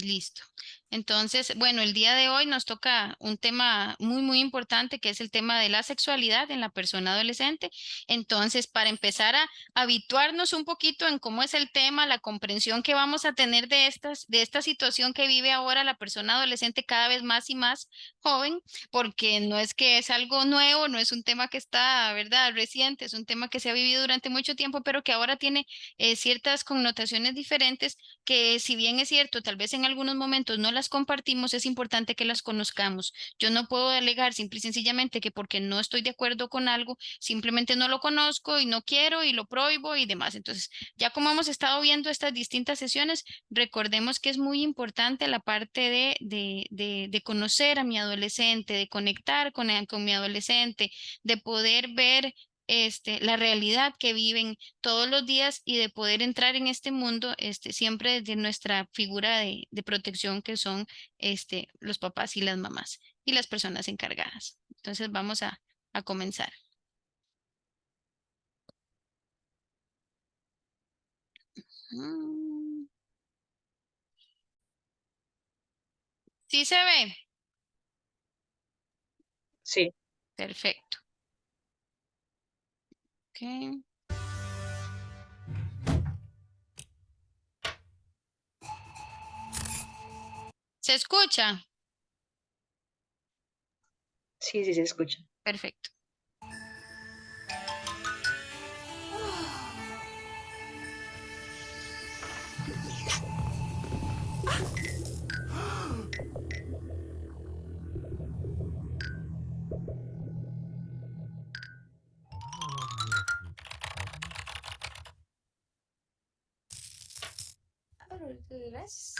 Listo. Entonces, bueno, el día de hoy nos toca un tema muy importante que es el tema de la sexualidad en la persona adolescente. Entonces, para empezar a habituarnos un poquito en cómo es el tema, la comprensión que vamos a tener de esta situación que vive ahora la persona adolescente cada vez más y más joven, porque no es que es algo nuevo, no es un tema que está, ¿verdad?, reciente, es un tema que se ha vivido durante mucho tiempo, pero que ahora tiene ciertas connotaciones diferentes que si bien es cierto, tal vez en algunos momentos no las compartimos, es importante que las conozcamos. Yo no puedo alegar simple y sencillamente que porque no estoy de acuerdo con algo, simplemente no lo conozco y no quiero y lo prohíbo y demás. Entonces, ya como hemos estado viendo estas distintas sesiones, recordemos que es muy importante la parte de conocer a mi adolescente, de conectar con mi adolescente, de poder ver la realidad que viven todos los días y de poder entrar en este mundo siempre desde nuestra figura de protección que son los papás y las mamás y las personas encargadas. Entonces vamos a comenzar. Mm, ¿Sí se ve? Sí, Perfecto. Ok. ¿Se escucha? sí, sí se escucha. Perfecto. Gracias.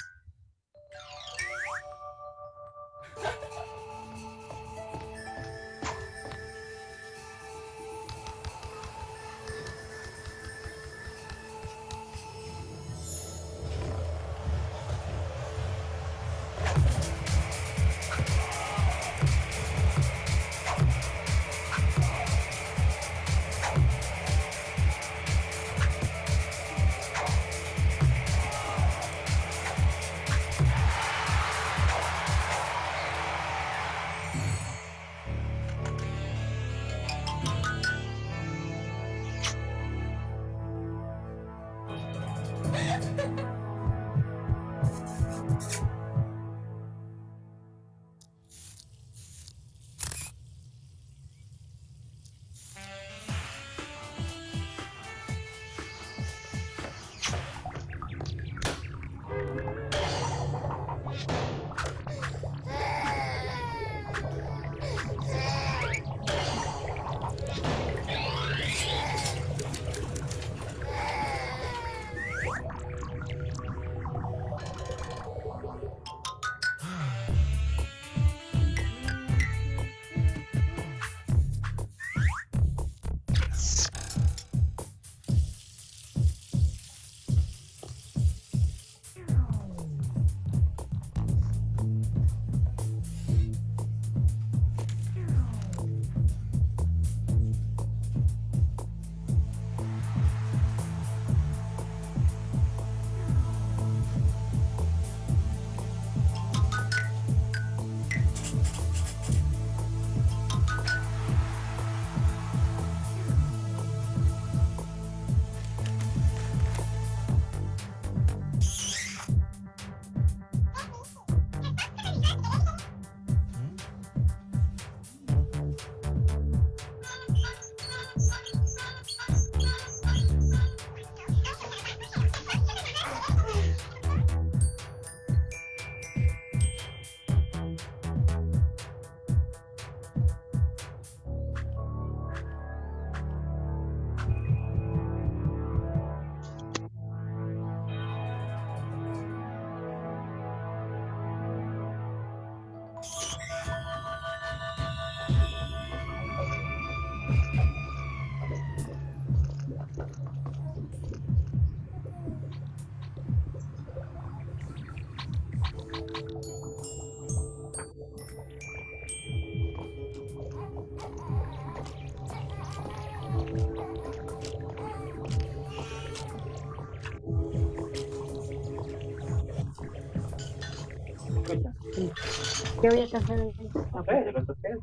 ¿Qué voy a cantar hoy? No sé, yo lo toqué.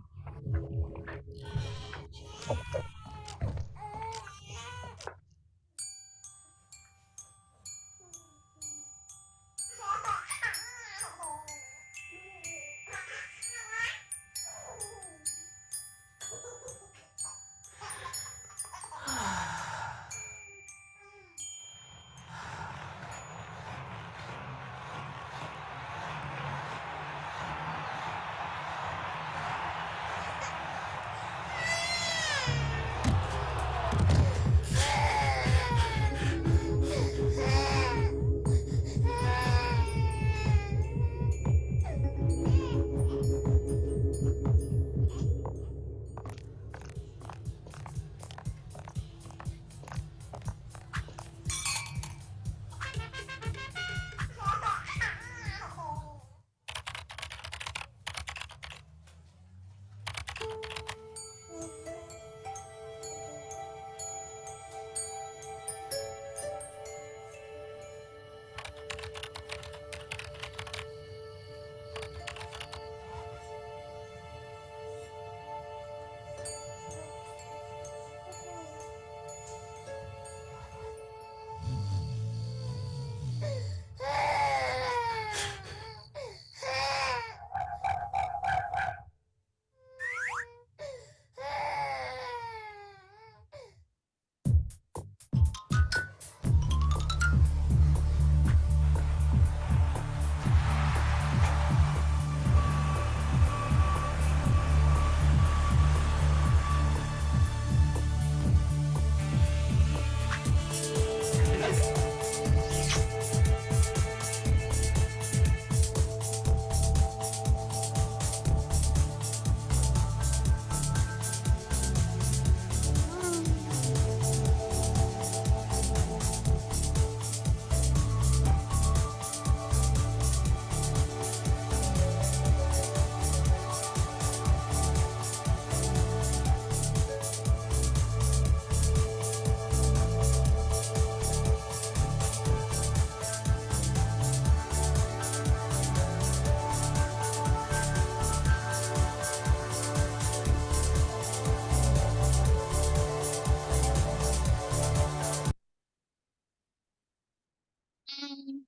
Mm,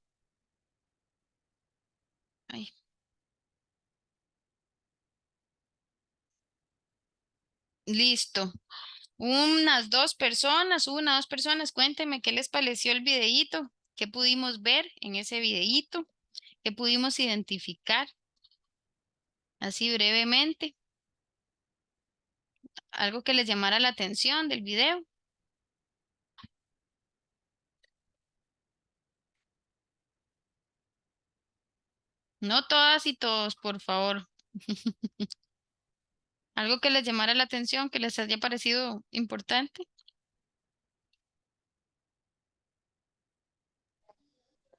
ay, listo. Una, dos personas, cuéntenme qué les pareció el videíto, qué pudimos ver en ese videíto, qué pudimos identificar, así brevemente, algo que les llamara la atención del video. No todas y todos, por favor. Algo que les llamara la atención, que les haya parecido importante.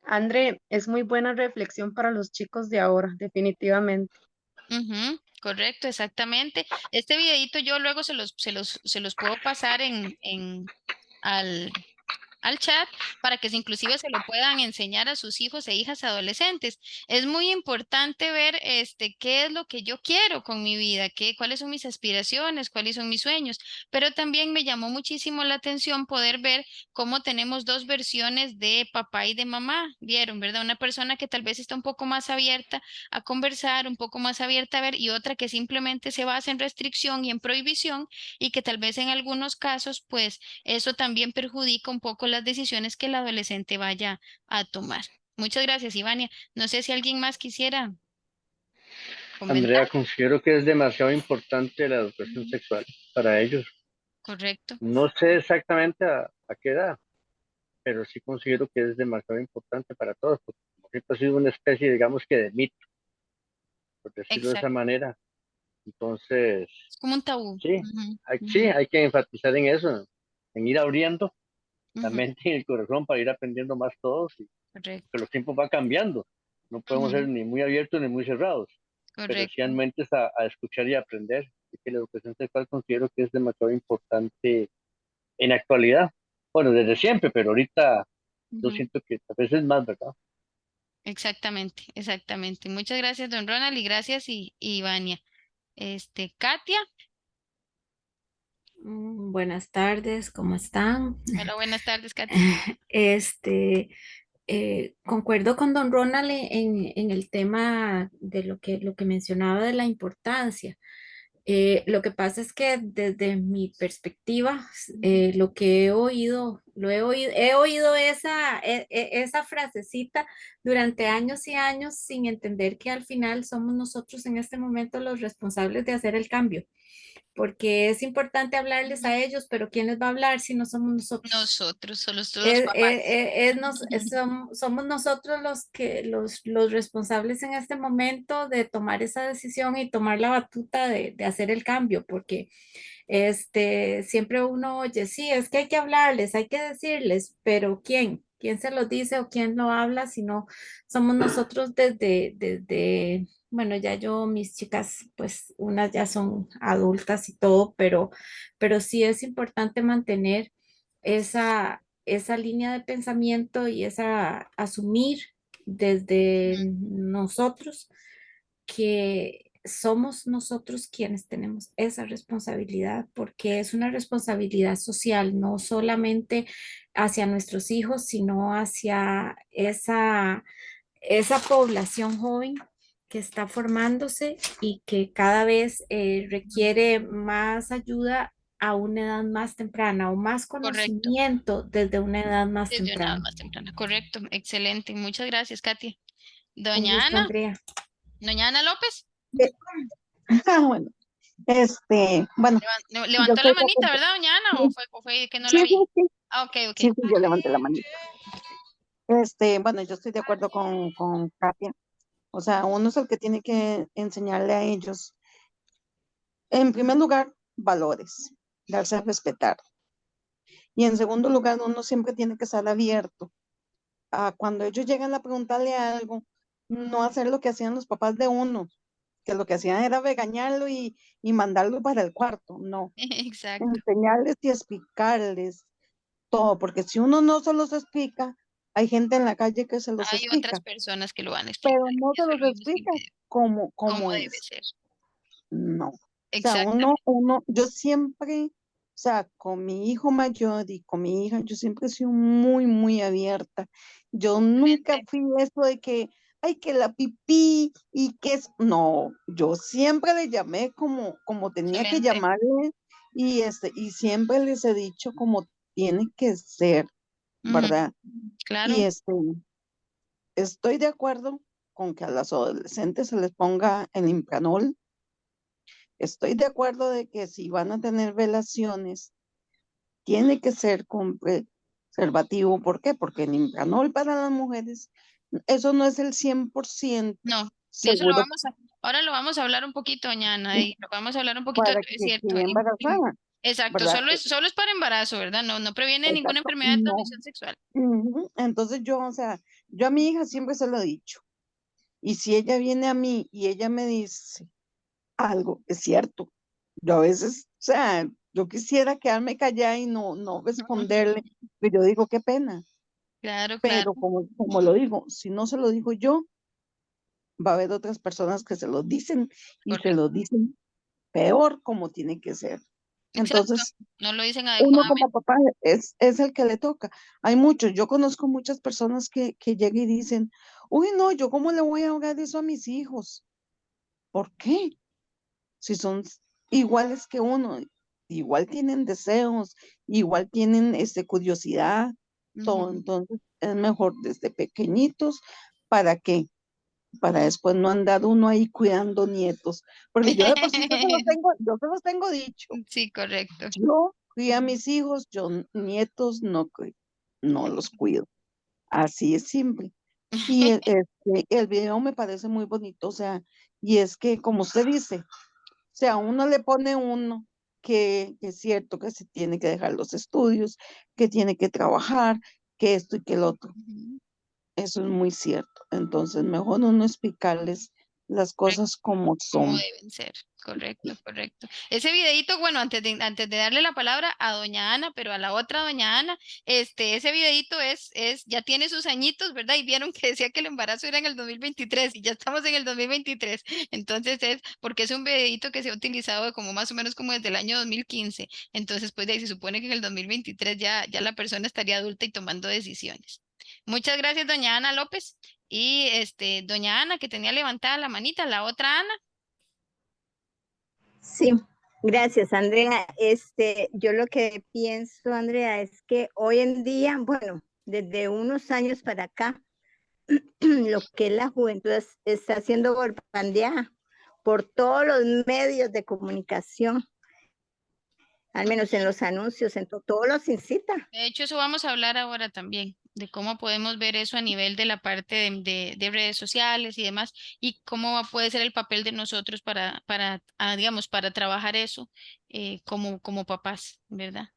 André, es muy buena reflexión para los chicos de ahora, definitivamente. Ujú, correcto, exactamente. Este videito yo luego se los puedo pasar al, al chat para que inclusive se lo puedan enseñar a sus hijos e hijas adolescentes. Es muy importante ver qué es lo que yo quiero con mi vida, cuáles son mis aspiraciones, cuáles son mis sueños, pero también me llamó muchísimo la atención poder ver cómo tenemos dos versiones de papá y de mamá, vieron, ¿verdad? Una persona que tal vez está un poco más abierta a conversar, un poco más abierta a ver, y otra que simplemente se basa en restricción y en prohibición y que tal vez en algunos casos, pues, eso también perjudica un poco las decisiones que el adolescente vaya a tomar. Muchas gracias, Ivania. No sé si alguien más quisiera comentar. Andrea, considero que es demasiado importante la educación Ujú, sexual para ellos. correcto. No sé exactamente a qué edad, pero sí considero que es demasiado importante para todos, porque como siempre ha sido una especie, digamos que de mito, por decirlo de esa Exacto. manera. Entonces, Es como un tabú. sí, Ujú, sí, ujú, hay que enfatizar en eso, en ir abriendo la ujú, mente y el corazón para ir aprendiendo más todos, y que correcto. los tiempos van cambiando. No podemos Ujú, ser ni muy abiertos ni muy cerrados, pero sí correcto. han mentes a escuchar y aprender. Así que la educación sexual considero que es demasiado importante en la actualidad. Bueno, desde siempre, pero ahorita yo Ujú, siento que a veces más, ¿verdad? Exactamente, exactamente. Muchas gracias, don Ronald, y gracias, y Vania. Katia, Buenas tardes, ¿cómo están? hola, buenas tardes, Katia. Este, concuerdo con don Ronald en el tema de lo que mencionaba de la importancia. Lo que pasa es que desde mi perspectiva, lo que he oído esa frasecita durante años y años sin entender que al final somos nosotros en este momento los responsables de hacer el cambio, porque es importante hablarles a ellos, pero ¿quién les va a hablar si no somos nosotros? Nosotros, solo los papás. Somos nosotros los responsables en este momento de tomar esa decisión y tomar la batuta de hacer el cambio, porque siempre uno oye, sí, es que hay que hablarles, hay que decirles, pero ¿quién? ¿Quién se los dice o quién lo habla si no somos nosotros bueno, ya yo, mis chicas, pues unas ya son adultas y todo, pero sí es importante mantener esa línea de pensamiento y asumir desde Ujú. nosotros que somos nosotros quienes tenemos esa responsabilidad, porque es una responsabilidad social, no solamente hacia nuestros hijos, sino hacia esa población joven que está formándose y que cada vez requiere más ayuda a una edad más temprana o más Correcto, conocimiento desde una edad más desde una edad temprana. más temprana. Correcto, excelente. Muchas gracias, Katia. Un Doña gusto, Ana, Andrea. doña Ana López, Eh, bueno, bueno, yo levantó la estoy de manita, acuerdo. ¿verdad, doña Ana? Sí, O fue que no sí, la sí, vi? sí, Ah, ok, ok. sí, sí, yo levanté la manita. Bueno, yo estoy de acuerdo con Katia. O sea, uno es el que tiene que enseñarle a ellos, en primer lugar, valores, darse a respetar. Y en segundo lugar, uno siempre tiene que estar abierto a cuando ellos llegan a preguntarle algo, no hacer lo que hacían los papás de uno, que lo que hacían era regañarlo y mandarlo para el cuarto. No, Exacto. enseñarles y explicarles todo, porque si uno no se los explica, hay gente en la calle que se los Hay otras explica, personas que lo van a pero explicar. no se Eso los lo hemos explica vivido. ¿Cómo como debe es. ser? No. O sea, Exactamente. yo siempre, o sea, con mi hijo mayor y con mi hija, yo siempre he sido muy, muy abierta. Yo nunca fui eso de que, ay, que la pipí y que es, no, yo siempre le llamé como tenía que Excelente. llamarle y siempre les he dicho como tiene que ser, Ujú, ¿verdad? Y claro, estoy de acuerdo con que a las adolescentes se les ponga el Impranol. Estoy de acuerdo de que si van a tener relaciones, tiene que ser con preservativo. ¿Por qué? Porque el Impranol para las mujeres, eso no es el 100% no. De eso lo seguro vamos a, ahora lo vamos a hablar un poquito, doña y lo vamos a hablar un poquito, para es que cierto. quede embarazada, Exacto, ¿verdad? solo es para embarazo, ¿verdad? No, no previene ninguna Exacto. enfermedad de No. transmisión sexual. Ujú. Entonces yo, o sea, yo a mi hija siempre se lo he dicho. Y si ella viene a mí y ella me dice algo, es cierto. Yo a veces, o sea, yo quisiera quedarme callada y no responderle, pero yo digo, qué pena. Claro, claro, Pero como lo digo, si no se lo digo yo, va a haber otras personas que se lo dicen y se correcto. lo dicen peor como tiene que ser. Exacto. Entonces, No lo dicen uno como adecuadamente. papá es el que le toca. Hay muchos, yo conozco muchas personas que llegan y dicen, uy, no, yo cómo le voy a ahogar eso a mis hijos. ¿Por qué? Si son iguales que uno, igual tienen deseos, igual tienen curiosidad, todo. Ujú. Entonces, es mejor desde pequeñitos. ¿Para qué? Para después no andar uno ahí cuidando nietos, porque yo de por sí yo se los tengo dicho, Sí, correcto. yo cría a mis hijos, yo nietos no los cuido, así es simple. Y el video me parece muy bonito, o sea, y es que como usted dice, o sea, uno le pone uno que es cierto que se tiene que dejar los estudios, que tiene que trabajar, que esto y que el otro. Ujú. Eso es muy cierto. Entonces, mejor uno explicarles las cosas como Como son. deben ser. Correcto, correcto. Ese videíto, bueno, antes de darle la palabra a doña Ana, pero a la otra doña Ana, ese videíto ya tiene sus añitos, ¿verdad? Y vieron que decía que el embarazo era en el 2023 y ya estamos en el 2023. Entonces porque es un videíto que se ha utilizado como más o menos como desde el año 2015. Entonces, pues de ahí se supone que en el 2023 ya la persona estaría adulta y tomando decisiones. Muchas gracias, doña Ana López. Y doña Ana, que tenía levantada la manita, la otra Ana. Sí, gracias, Andrea. Yo lo que pienso, Andrea, es que hoy en día, bueno, desde unos años para acá, lo que es la juventud está siendo bombardeada por todos los medios de comunicación, al menos en los anuncios, en todos los incita. De hecho, eso vamos a hablar ahora también, de cómo podemos ver eso a nivel de la parte de redes sociales y demás, y puede ser el papel de nosotros digamos, para trabajar eso como papás, ¿verdad?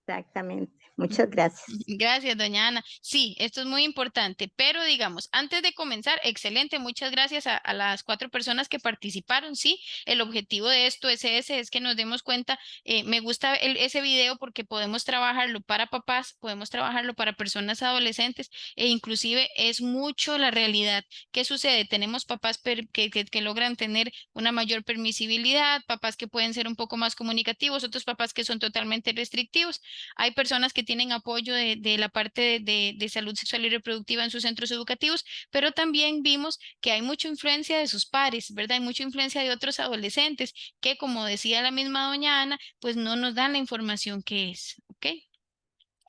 Exactamente. Muchas gracias. Gracias, doña Ana. Sí, esto es muy importante, pero digamos, antes de comenzar, excelente, muchas gracias a las 4 personas que participaron. Sí, el objetivo de esto es que nos demos cuenta, me gusta ese video porque podemos trabajarlo para papás, podemos trabajarlo para personas adolescentes e inclusive es mucho la realidad. ¿Qué sucede? Tenemos papás que logran tener una mayor permisibilidad, papás que pueden ser un poco más comunicativos, otros papás que son totalmente restrictivos. Hay personas que tienen apoyo de la parte de salud sexual y reproductiva en sus centros educativos, pero también vimos que hay mucha influencia de sus pares, ¿verdad? Hay mucha influencia de otros adolescentes que, como decía la misma doña Ana, pues no nos dan la información que es, ¿ok?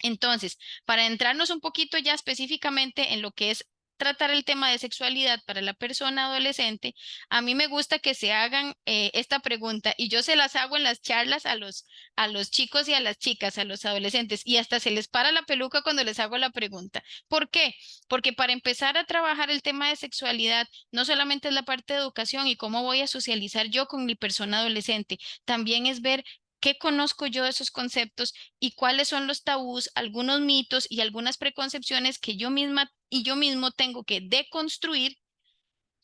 Entonces, para entrarnos un poquito ya específicamente en lo que es tratar el tema de sexualidad para la persona adolescente, a mí me gusta que se hagan esta pregunta y yo se las hago en las charlas a los chicos y a las chicas, a los adolescentes y hasta se les para la peluca cuando les hago la pregunta. ¿Por qué? Porque para empezar a trabajar el tema de sexualidad, no solamente es la parte de educación y cómo voy a socializar yo con mi persona adolescente, también es ver qué conozco yo de esos conceptos y cuáles son los tabús, algunos mitos y algunas preconcepciones que yo misma y yo mismo tengo que deconstruir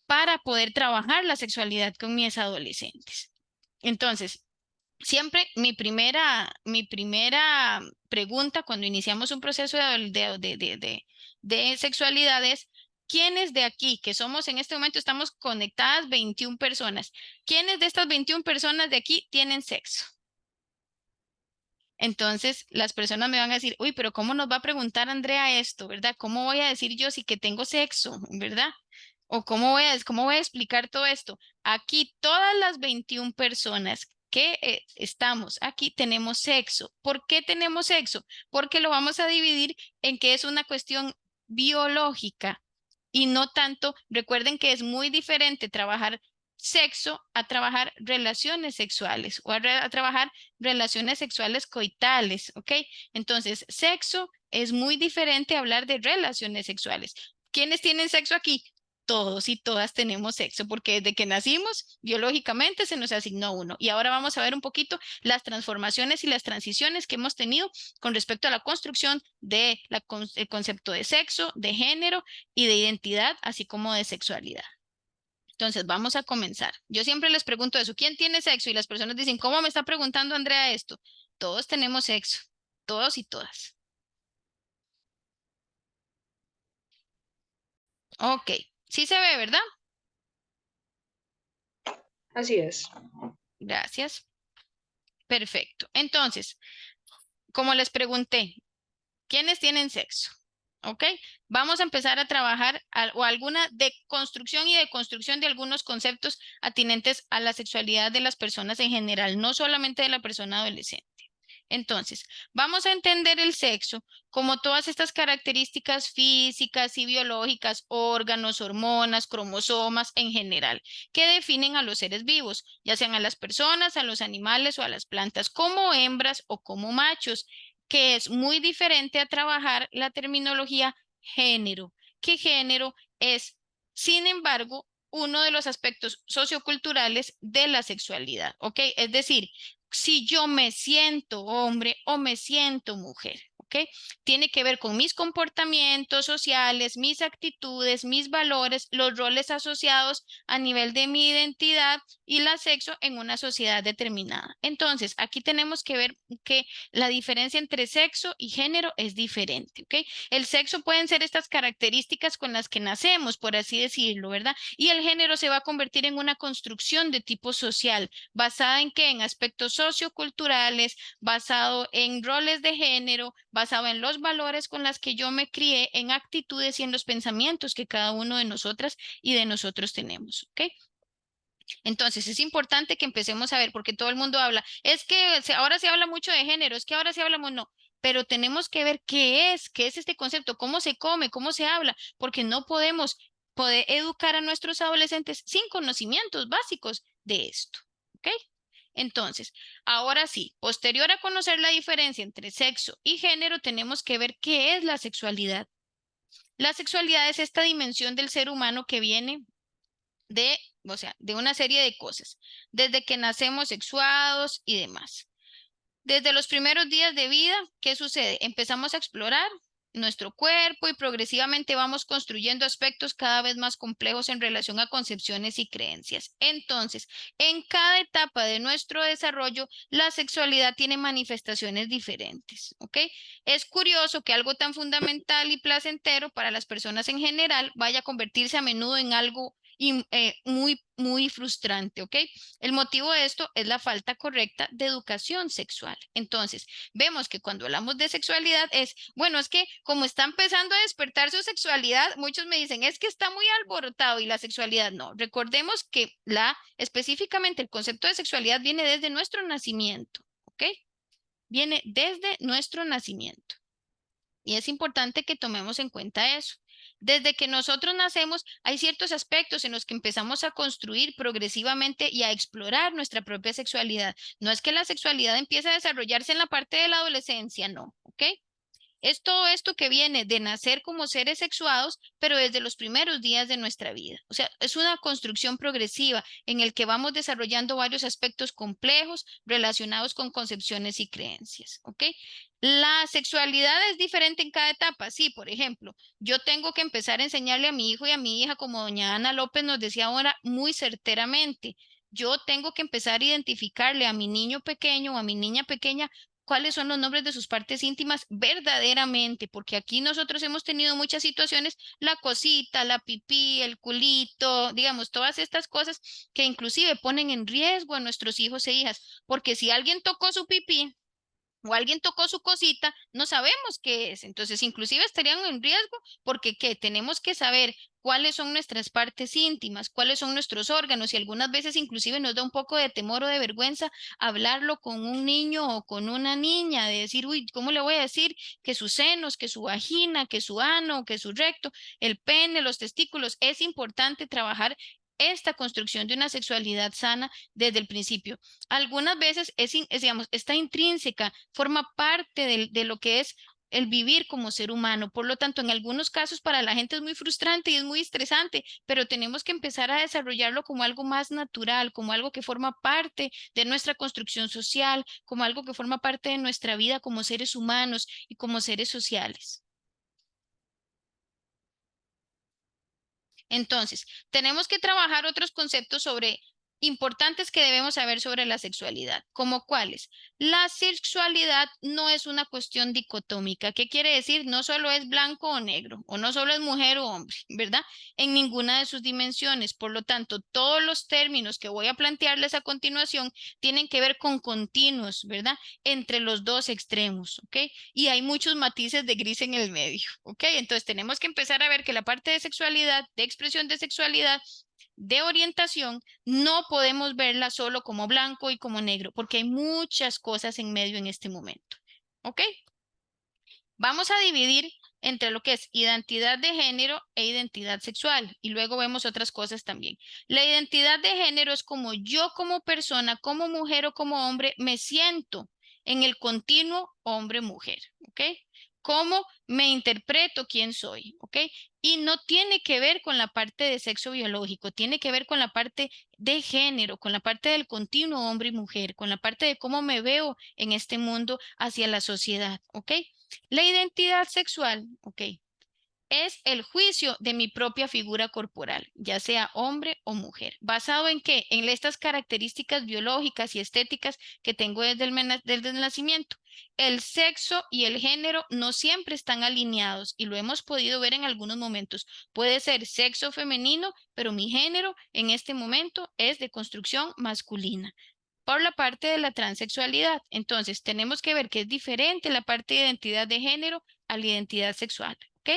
para poder trabajar la sexualidad con mis adolescentes. Entonces, siempre mi primera pregunta cuando iniciamos un proceso de sexualidad es, ¿quiénes de aquí, que somos en este momento, estamos conectadas 21 personas? ¿Quiénes de estas 21 personas de aquí tienen sexo? Entonces, las personas me van a decir, uy, pero ¿cómo nos va a preguntar Andrea esto, verdad? ¿Cómo voy a decir yo si que tengo sexo, verdad? ¿O cómo voy a explicar todo esto? Aquí todas las 21 personas que estamos aquí tenemos sexo. ¿Por qué tenemos sexo? Porque lo vamos a dividir en que es una cuestión biológica y no tanto, recuerden que es muy diferente trabajar sexo a trabajar relaciones sexuales o a trabajar relaciones sexuales coitales, ¿ok? Entonces, sexo es muy diferente a hablar de relaciones sexuales. ¿Quiénes tienen sexo aquí? Todos y todas tenemos sexo, porque desde que nacimos, biológicamente se nos asignó uno. Y ahora vamos a ver un poquito las transformaciones y las transiciones que hemos tenido con respecto a la construcción del concepto de sexo, de género y de identidad, así como de sexualidad. Entonces, vamos a comenzar. Yo siempre les pregunto eso, ¿quién tiene sexo? Y las personas dicen, ¿cómo me está preguntando Andrea esto? Todos tenemos sexo, todos y todas. Ok, sí se ve, ¿verdad? Así es. Gracias. Perfecto. Entonces, como les pregunté, ¿quiénes tienen sexo? ¿Ok? Vamos a empezar a trabajar o alguna deconstrucción y deconstrucción de algunos conceptos atinentes a la sexualidad de las personas en general, no solamente de la persona adolescente. Entonces, vamos a entender el sexo como todas estas características físicas y biológicas, órganos, hormonas, cromosomas en general, que definen a los seres vivos, ya sean a las personas, a los animales o a las plantas, como hembras o como machos, que es muy diferente a trabajar la terminología género, que género es, sin embargo, uno de los aspectos socioculturales de la sexualidad, ¿ok? Es decir, si yo me siento hombre o me siento mujer, ¿ok? ¿ok? Tiene que ver con mis comportamientos sociales, mis actitudes, mis valores, los roles asociados a nivel de mi identidad y la sexo en una sociedad determinada. Entonces, aquí tenemos que ver que la diferencia entre sexo y género es diferente, ¿ok? El sexo pueden ser estas características con las que nacemos, por así decirlo, ¿verdad? Y el género se va a convertir en una construcción de tipo social, basada en qué? En aspectos socioculturales, basado en roles de género, basado en los valores con los que yo me crié, en actitudes y en los pensamientos que cada uno de nosotras y de nosotros tenemos, ¿ok? Entonces es importante que empecemos a ver, porque todo el mundo habla, es que ahora se habla mucho de género, es que ahora se habla, no, pero tenemos que ver qué es este concepto, cómo se come, cómo se habla, porque no podemos poder educar a nuestros adolescentes sin conocimientos básicos de esto, ¿ok? Entonces, ahora sí, posterior a conocer la diferencia entre sexo y género, tenemos que ver qué es la sexualidad. La sexualidad es esta dimensión del ser humano que viene de, o sea, de una serie de cosas, desde que nacemos sexuados y demás. Desde los primeros días de vida, ¿qué sucede? Empezamos a explorar nuestro cuerpo y progresivamente vamos construyendo aspectos cada vez más complejos en relación a concepciones y creencias. Entonces, en cada etapa de nuestro desarrollo, la sexualidad tiene manifestaciones diferentes, ¿ok? Es curioso que algo tan fundamental y placentero para las personas en general vaya a convertirse a menudo en algo muy frustrante, ¿ok? El motivo de esto es la falta correcta de educación sexual. Entonces, vemos que cuando hablamos de sexualidad es, bueno, es que como está empezando a despertar su sexualidad, muchos me dicen, es que está muy alborotado y la sexualidad no. Recordemos que específicamente el concepto de sexualidad viene desde nuestro nacimiento, ¿ok? Viene desde nuestro nacimiento. Y es importante que tomemos en cuenta eso. Desde que nosotros nacemos, hay ciertos aspectos en los que empezamos a construir progresivamente y a explorar nuestra propia sexualidad. No es que la sexualidad empiece a desarrollarse en la parte de la adolescencia, no, ¿ok? Es todo esto que viene de nacer como seres sexuados, pero desde los primeros días de nuestra vida. O sea, es una construcción progresiva en el que vamos desarrollando varios aspectos complejos relacionados con concepciones y creencias, ¿ok? La sexualidad es diferente en cada etapa. Sí, por ejemplo, yo tengo que empezar a enseñarle a mi hijo y a mi hija, como doña Ana López nos decía ahora muy certeramente. Yo tengo que empezar a identificarle a mi niño pequeño o a mi niña pequeña cuáles son los nombres de sus partes íntimas verdaderamente, porque aquí nosotros hemos tenido muchas situaciones, la cosita, la pipí, el culito, digamos, todas estas cosas que inclusive ponen en riesgo a nuestros hijos e hijas, porque si alguien tocó su pipí o alguien tocó su cosita, no sabemos qué es. Entonces, inclusive estarían en riesgo porque ¿qué? Tenemos que saber cuáles son nuestras partes íntimas, cuáles son nuestros órganos y algunas veces inclusive nos da un poco de temor o de vergüenza hablarlo con un niño o con una niña, de decir, uy, ¿cómo le voy a decir que sus senos, que su vagina, que su ano, que su recto, el pene, los testículos? Es importante trabajar esta construcción de una sexualidad sana desde el principio. Algunas veces digamos, está intrínseca, forma parte de lo que es el vivir como ser humano. Por lo tanto, en algunos casos para la gente es muy frustrante y es muy estresante, pero tenemos que empezar a desarrollarlo como algo más natural, como algo que forma parte de nuestra construcción social, como algo que forma parte de nuestra vida como seres humanos y como seres sociales. Entonces, tenemos que trabajar otros conceptos importantes que debemos saber sobre la sexualidad, como cuáles. La sexualidad no es una cuestión dicotómica. ¿Qué quiere decir? No solo es blanco o negro, o no solo es mujer o hombre, ¿verdad? En ninguna de sus dimensiones. Por lo tanto, todos los términos que voy a plantearles a continuación tienen que ver con continuos, ¿verdad? Entre los dos extremos, ¿ok? Y hay muchos matices de gris en el medio, ¿ok? Entonces tenemos que empezar a ver que la parte de sexualidad, de expresión de sexualidad, de orientación, no podemos verla solo como blanco y como negro, porque hay muchas cosas en medio en este momento. ¿Ok? Vamos a dividir entre lo que es identidad de género e identidad sexual, y luego vemos otras cosas también. La identidad de género es como yo como persona, como mujer o como hombre, me siento en el continuo hombre-mujer. ¿Ok? Cómo me interpreto quién soy, ¿ok? Y no tiene que ver con la parte de sexo biológico, tiene que ver con la parte de género, con la parte del continuo hombre y mujer, con la parte de cómo me veo en este mundo hacia la sociedad, ¿ok? La identidad sexual, ok, es el juicio de mi propia figura corporal, ya sea hombre o mujer. ¿Basado en qué? En estas características biológicas y estéticas que tengo desde el nacimiento. El sexo y el género no siempre están alineados y lo hemos podido ver en algunos momentos. Puede ser sexo femenino, pero mi género en este momento es de construcción masculina. Por la parte de la transexualidad, entonces tenemos que ver que es diferente la parte de identidad de género a la identidad sexual, ¿ok?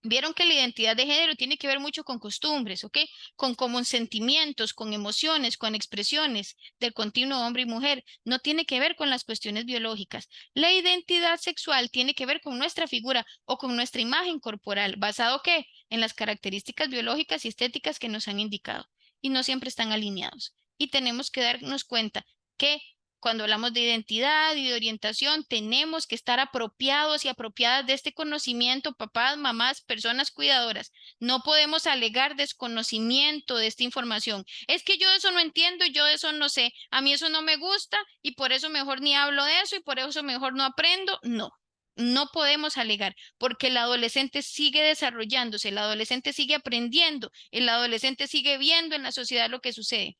Vieron que la identidad de género tiene que ver mucho con costumbres, ¿ok? Con sentimientos, con emociones, con expresiones del continuo hombre y mujer. No tiene que ver con las cuestiones biológicas. La identidad sexual tiene que ver con nuestra figura o con nuestra imagen corporal, basado ¿qué? En las características biológicas y estéticas que nos han indicado. Y no siempre están alineados. Y tenemos que darnos cuenta que cuando hablamos de identidad y de orientación, tenemos que estar apropiados y apropiadas de este conocimiento, papás, mamás, personas cuidadoras. No podemos alegar desconocimiento de esta información. Es que yo eso no entiendo, yo eso no sé, a mí eso no me gusta y por eso mejor ni hablo de eso y por eso mejor no aprendo. No. No podemos alegar porque el adolescente sigue desarrollándose, el adolescente sigue aprendiendo, el adolescente sigue viendo en la sociedad lo que sucede.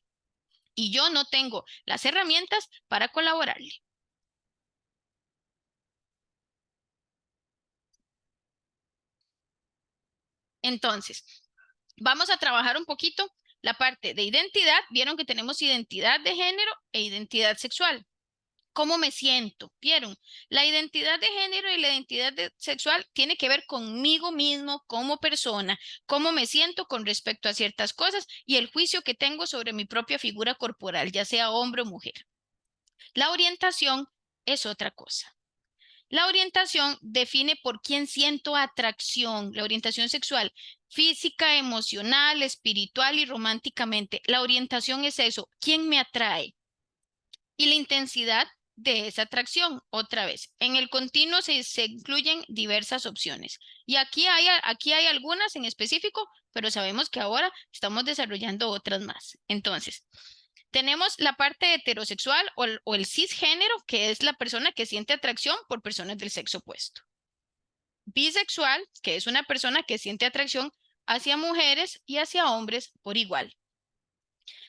Y yo no tengo las herramientas para colaborarle. Entonces, vamos a trabajar un poquito la parte de identidad. Vieron que tenemos identidad de género e identidad sexual. ¿Cómo me siento? ¿Vieron? La identidad de género y la identidad sexual tiene que ver conmigo mismo como persona, cómo me siento con respecto a ciertas cosas y el juicio que tengo sobre mi propia figura corporal, ya sea hombre o mujer. La orientación es otra cosa. La orientación define por quién siento atracción, la orientación sexual, física, emocional, espiritual y románticamente. La orientación es eso, quién me atrae y la intensidad de esa atracción. Otra vez, en el continuo se incluyen diversas opciones y aquí hay algunas en específico, pero sabemos que ahora estamos desarrollando otras más. Entonces, tenemos la parte heterosexual o el cisgénero, que es la persona que siente atracción por personas del sexo opuesto. Bisexual, que es una persona que siente atracción hacia mujeres y hacia hombres por igual.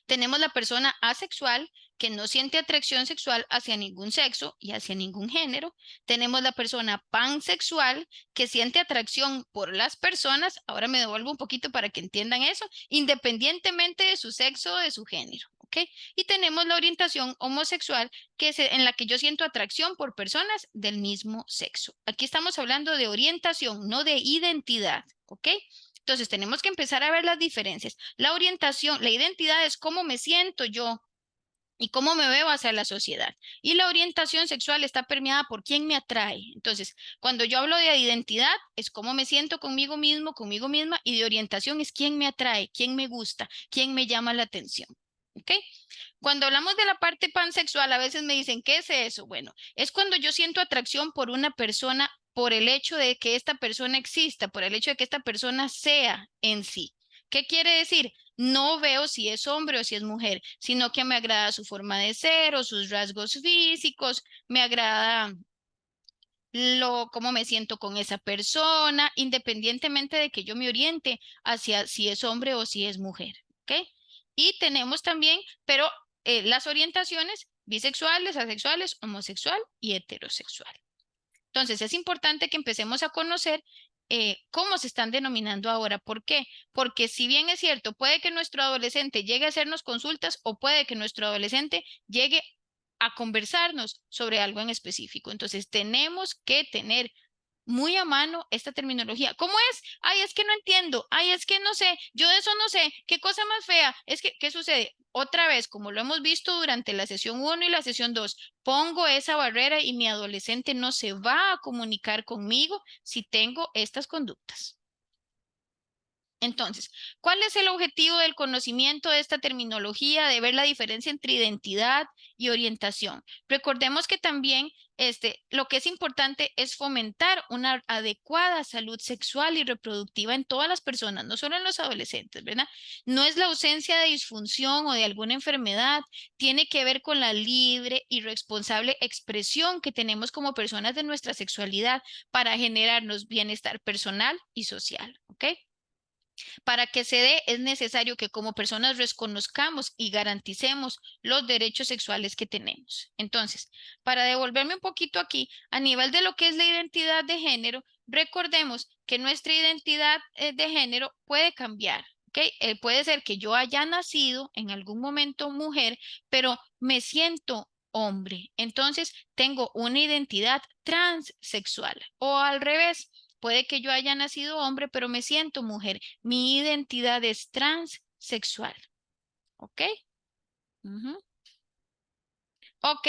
Tenemos la persona asexual, que no siente atracción sexual hacia ningún sexo y hacia ningún género. Tenemos la persona pansexual, que siente atracción por las personas, ahora me devuelvo un poquito para que entiendan eso, independientemente de su sexo o de su género. ¿Okay? Y tenemos la orientación homosexual, que es en la que yo siento atracción por personas del mismo sexo. Aquí estamos hablando de orientación, no de identidad. ¿Ok? Entonces tenemos que empezar a ver las diferencias. La orientación, la identidad es cómo me siento yo y cómo me veo hacia la sociedad. Y la orientación sexual está permeada por quién me atrae. Entonces, cuando yo hablo de identidad, es cómo me siento conmigo mismo, conmigo misma, y de orientación es quién me atrae, quién me gusta, quién me llama la atención. ¿Ok? Cuando hablamos de la parte pansexual, a veces me dicen, ¿qué es eso? Bueno, es cuando yo siento atracción por una persona por el hecho de que esta persona exista, por el hecho de que esta persona sea en sí. ¿Qué quiere decir? No veo si es hombre o si es mujer, sino que me agrada su forma de ser o sus rasgos físicos, me agrada cómo me siento con esa persona, independientemente de que yo me oriente hacia si es hombre o si es mujer. ¿Ok? Y tenemos también, pero las orientaciones bisexuales, asexuales, homosexual y heterosexual. Entonces, es importante que empecemos a conocer cómo se están denominando ahora. ¿Por qué? Porque si bien es cierto, puede que nuestro adolescente llegue a hacernos consultas o puede que nuestro adolescente llegue a conversarnos sobre algo en específico. Entonces, tenemos que tener muy a mano esta terminología. ¿Cómo es? Ay, es que no entiendo. Ay, es que no sé. Yo de eso no sé. ¿Qué cosa más fea? Es que, ¿qué sucede? Otra vez, como lo hemos visto durante la sesión 1 y la sesión 2, pongo esa barrera y mi adolescente no se va a comunicar conmigo si tengo estas conductas. Entonces, ¿cuál es el objetivo del conocimiento de esta terminología, de ver la diferencia entre identidad y orientación? Recordemos que también lo que es importante es fomentar una adecuada salud sexual y reproductiva en todas las personas, no solo en los adolescentes, ¿verdad? No es la ausencia de disfunción o de alguna enfermedad, tiene que ver con la libre y responsable expresión que tenemos como personas de nuestra sexualidad para generarnos bienestar personal y social, ¿ok? Para que se dé, es necesario que como personas reconozcamos y garanticemos los derechos sexuales que tenemos. Entonces, para devolverme un poquito aquí, a nivel de lo que es la identidad de género, recordemos que nuestra identidad de género puede cambiar. ¿Okay? Puede ser que yo haya nacido en algún momento mujer, pero me siento hombre. Entonces, tengo una identidad transexual. O al revés, puede que yo haya nacido hombre, pero me siento mujer. Mi identidad es transsexual. ¿Ok? Ok.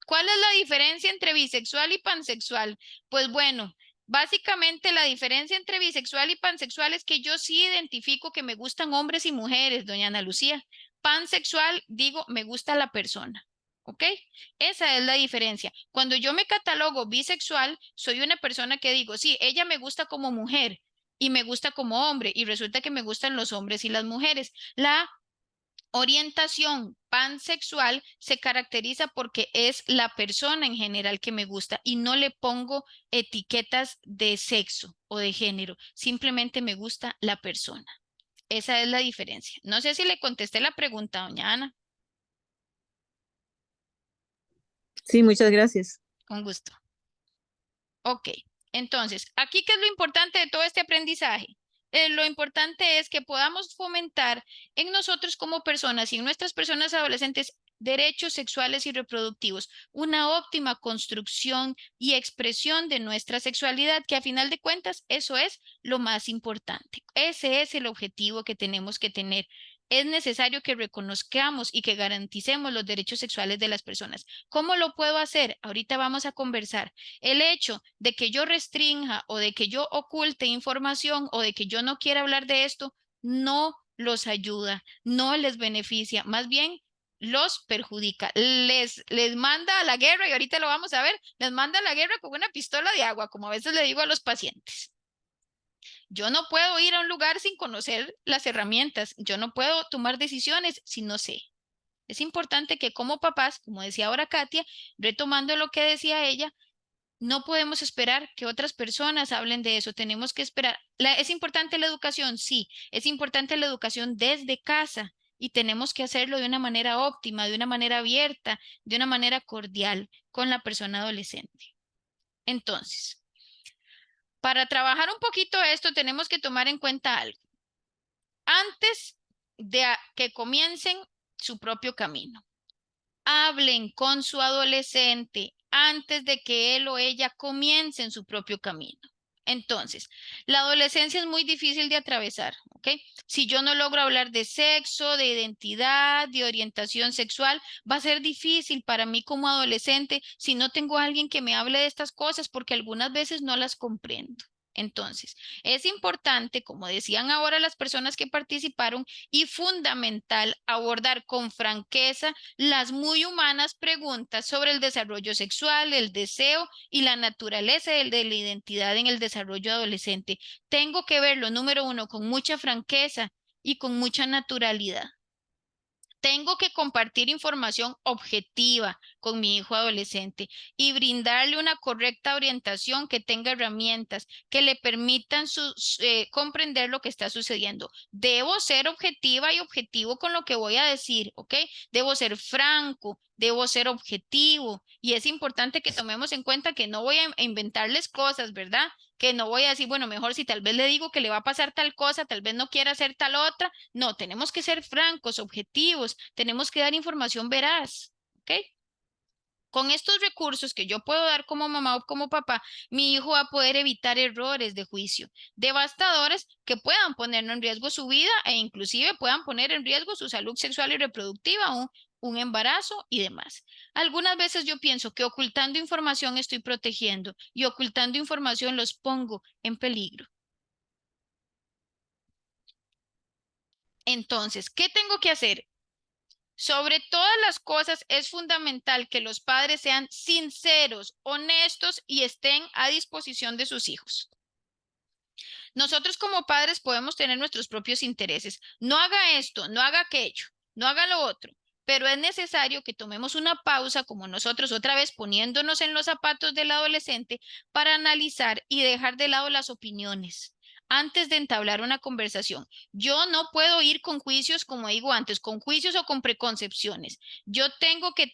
¿Cuál es la diferencia entre bisexual y pansexual? Pues bueno, básicamente la diferencia entre bisexual y pansexual es que yo sí identifico que me gustan hombres y mujeres, doña Ana Lucía. Pansexual, digo, me gusta la persona. ¿Ok? Esa es la diferencia. Cuando yo me catalogo bisexual, soy una persona que digo, sí, ella me gusta como mujer y me gusta como hombre y resulta que me gustan los hombres y las mujeres. La orientación pansexual se caracteriza porque es la persona en general que me gusta y no le pongo etiquetas de sexo o de género, simplemente me gusta la persona. Esa es la diferencia. No sé si le contesté la pregunta, doña Ana. Sí, muchas gracias. Con gusto. Ok, entonces, aquí qué es lo importante de todo este aprendizaje. Lo importante es que podamos fomentar en nosotros como personas y en nuestras personas adolescentes derechos sexuales y reproductivos, una óptima construcción y expresión de nuestra sexualidad, que a final de cuentas eso es lo más importante. Ese es el objetivo que tenemos que tener. Es necesario que reconozcamos y que garanticemos los derechos sexuales de las personas. ¿Cómo lo puedo hacer? Ahorita vamos a conversar. El hecho de que yo restrinja o de que yo oculte información o de que yo no quiera hablar de esto, no los ayuda, no les beneficia, más bien los perjudica, les manda a la guerra, y ahorita lo vamos a ver, les manda a la guerra con una pistola de agua, como a veces le digo a los pacientes. Yo no puedo ir a un lugar sin conocer las herramientas, yo no puedo tomar decisiones si no sé. Es importante que como papás, como decía ahora Katia, retomando lo que decía ella, no podemos esperar que otras personas hablen de eso, tenemos que esperar. ¿Es importante la educación? Sí, es importante la educación desde casa y tenemos que hacerlo de una manera óptima, de una manera abierta, de una manera cordial con la persona adolescente. Entonces, para trabajar un poquito esto tenemos que tomar en cuenta algo. Antes de que comiencen su propio camino, hablen con su adolescente antes de que él o ella comience en su propio camino. Entonces, la adolescencia es muy difícil de atravesar, ¿ok? Si yo no logro hablar de sexo, de identidad, de orientación sexual, va a ser difícil para mí como adolescente si no tengo a alguien que me hable de estas cosas porque algunas veces no las comprendo. Entonces, es importante, como decían ahora las personas que participaron, y fundamental abordar con franqueza las muy humanas preguntas sobre el desarrollo sexual, el deseo y la naturaleza de la identidad en el desarrollo adolescente. Tengo que verlo, número uno, con mucha franqueza y con mucha naturalidad. Tengo que compartir información objetiva con mi hijo adolescente y brindarle una correcta orientación que tenga herramientas que le permitan comprender lo que está sucediendo. Debo ser objetiva y objetivo con lo que voy a decir, ¿ok? Debo ser franco, debo ser objetivo y es importante que tomemos en cuenta que no voy a inventarles cosas, ¿verdad? Que no voy a decir, bueno, mejor si tal vez le digo que le va a pasar tal cosa, tal vez no quiera hacer tal otra. No, tenemos que ser francos, objetivos, tenemos que dar información veraz, ¿ok? Con estos recursos que yo puedo dar como mamá o como papá, mi hijo va a poder evitar errores de juicio devastadores que puedan poner en riesgo su vida e inclusive puedan poner en riesgo su salud sexual y reproductiva, un embarazo y demás. Algunas veces yo pienso que ocultando información estoy protegiendo y ocultando información los pongo en peligro. Entonces, ¿qué tengo que hacer? Sobre todas las cosas, es fundamental que los padres sean sinceros, honestos y estén a disposición de sus hijos. Nosotros como padres podemos tener nuestros propios intereses. No haga esto, no haga aquello, no haga lo otro, pero es necesario que tomemos una pausa como nosotros otra vez poniéndonos en los zapatos del adolescente para analizar y dejar de lado las opiniones antes de entablar una conversación. Yo no puedo ir con juicios, como digo antes, con juicios o con preconcepciones. Yo tengo que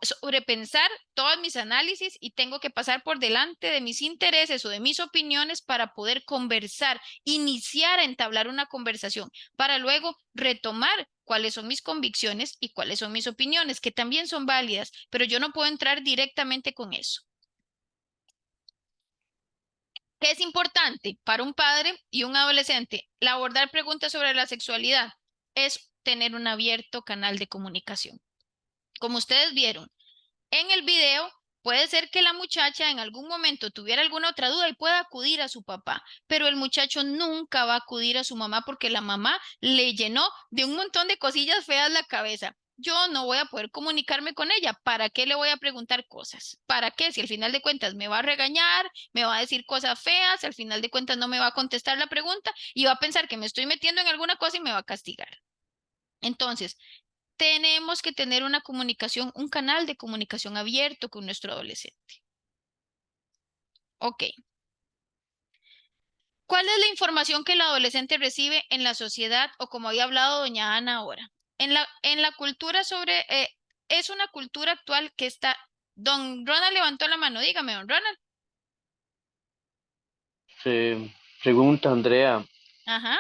sobrepensar todos mis análisis y tengo que pasar por delante de mis intereses o de mis opiniones para poder conversar, iniciar a entablar una conversación, para luego retomar cuáles son mis convicciones y cuáles son mis opiniones, que también son válidas, pero yo no puedo entrar directamente con eso. ¿Qué es importante para un padre y un adolescente? El abordar preguntas sobre la sexualidad es tener un abierto canal de comunicación. Como ustedes vieron en el video, puede ser que la muchacha en algún momento tuviera alguna otra duda y pueda acudir a su papá, pero el muchacho nunca va a acudir a su mamá porque la mamá le llenó de un montón de cosillas feas la cabeza. Yo no voy a poder comunicarme con ella. ¿Para qué le voy a preguntar cosas? ¿Para qué? Si al final de cuentas me va a regañar, me va a decir cosas feas, al final de cuentas no me va a contestar la pregunta y va a pensar que me estoy metiendo en alguna cosa y me va a castigar. Entonces, tenemos que tener una comunicación, un canal de comunicación abierto con nuestro adolescente. Ok. ¿Cuál es la información que el adolescente recibe en la sociedad o como había hablado doña Ana ahora? En la cultura es una cultura actual que está... Don Ronald levantó la mano, dígame, don Ronald. Se pregunta Andrea, Ajá.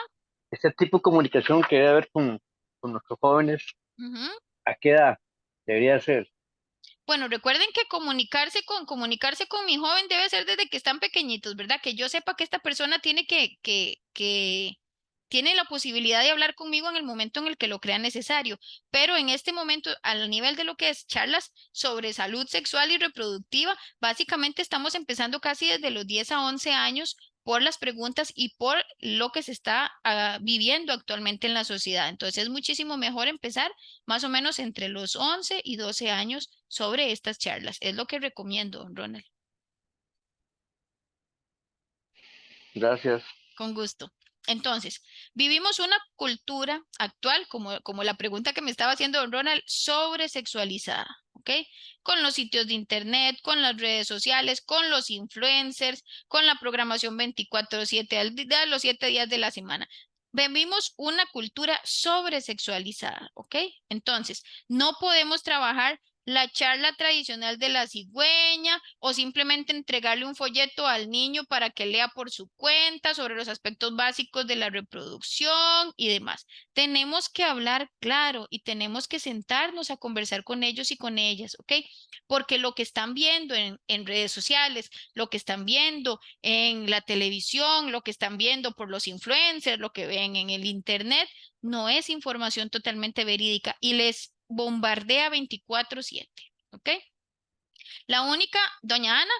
este tipo de comunicación que debe haber con nuestros jóvenes, Ujú. ¿a qué edad debería ser? Bueno, recuerden que comunicarse con mi joven debe ser desde que están pequeñitos, ¿verdad? Que yo sepa que esta persona tiene tiene la posibilidad de hablar conmigo en el momento en el que lo crea necesario. Pero en este momento, al nivel de lo que es charlas sobre salud sexual y reproductiva, básicamente estamos empezando casi desde los 10 a 11 años por las preguntas y por lo que se está viviendo actualmente en la sociedad. Entonces es muchísimo mejor empezar más o menos entre los 11 y 12 años sobre estas charlas. Es lo que recomiendo, don Ronald. Gracias. Con gusto. Entonces, vivimos una cultura actual, como la pregunta que me estaba haciendo don Ronald, sobresexualizada, ¿ok? Con los sitios de internet, con las redes sociales, con los influencers, con la programación 24/7 al día, los 7 días de la semana. Vivimos una cultura sobresexualizada, ¿ok? Entonces, no podemos trabajar la charla tradicional de la cigüeña o simplemente entregarle un folleto al niño para que lea por su cuenta sobre los aspectos básicos de la reproducción y demás. Tenemos que hablar claro y tenemos que sentarnos a conversar con ellos y con ellas, ¿ok? Porque lo que están viendo en redes sociales, lo que están viendo en la televisión, lo que están viendo por los influencers, lo que ven en el internet, no es información totalmente verídica y les bombardea 24/7, ¿ok? La única, doña Ana,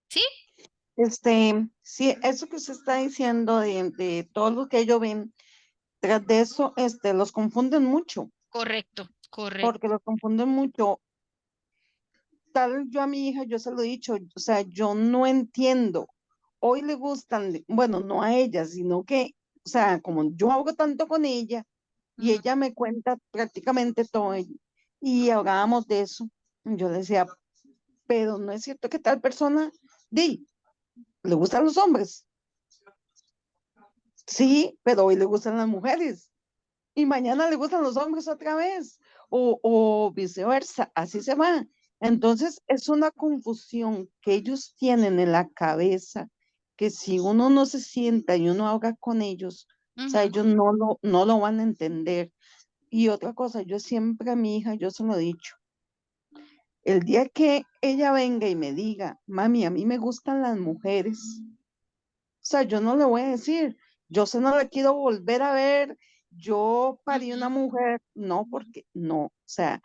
¿sí? Sí, eso que usted está diciendo de todo lo que ellos ven, tras de eso, los confunden mucho, Correcto, correcto. porque los confunden mucho. Tal yo a mi hija, yo se lo he dicho, o sea, yo no entiendo. Hoy le gustan, bueno, no a ella, sino que, o sea, como yo hablo tanto con ella y Ujú, ella me cuenta prácticamente todo, y hablábamos de eso, yo le decía, pero no es cierto que tal persona, le gustan los hombres. Sí, pero hoy le gustan las mujeres y mañana le gustan los hombres otra vez o viceversa, así se va. Entonces es una confusión que ellos tienen en la cabeza que si uno no se sienta y uno habla con ellos, o sea, ujú, ellos no lo van a entender. Y otra cosa, yo siempre a mi hija, yo se lo he dicho, el día que ella venga y me diga, mami, a mí me gustan las mujeres, o sea, yo no le voy a decir, yo se no la quiero volver a ver, yo parí una ujú, mujer, no, porque no, o sea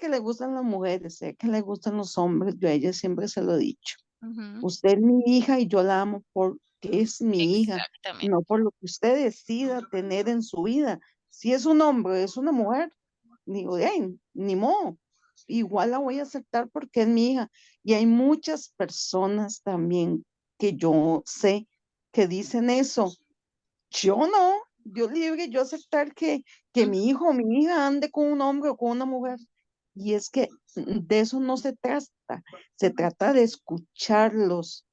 que le gustan las mujeres, sea que le gustan los hombres, yo a ella siempre se lo he dicho, ujú. usted es mi hija y yo la amo por porque es mi hija, Exactamente. no por lo que usted decida tener en su vida. Si es un hombre, es una mujer, digo, "Ey, ni modo, igual la voy a aceptar porque es mi hija". Y hay muchas personas también que yo sé que dicen eso. Yo no, yo libre, yo aceptar que mi hijo o mi hija ande con un hombre o con una mujer. Y es que de eso no se trata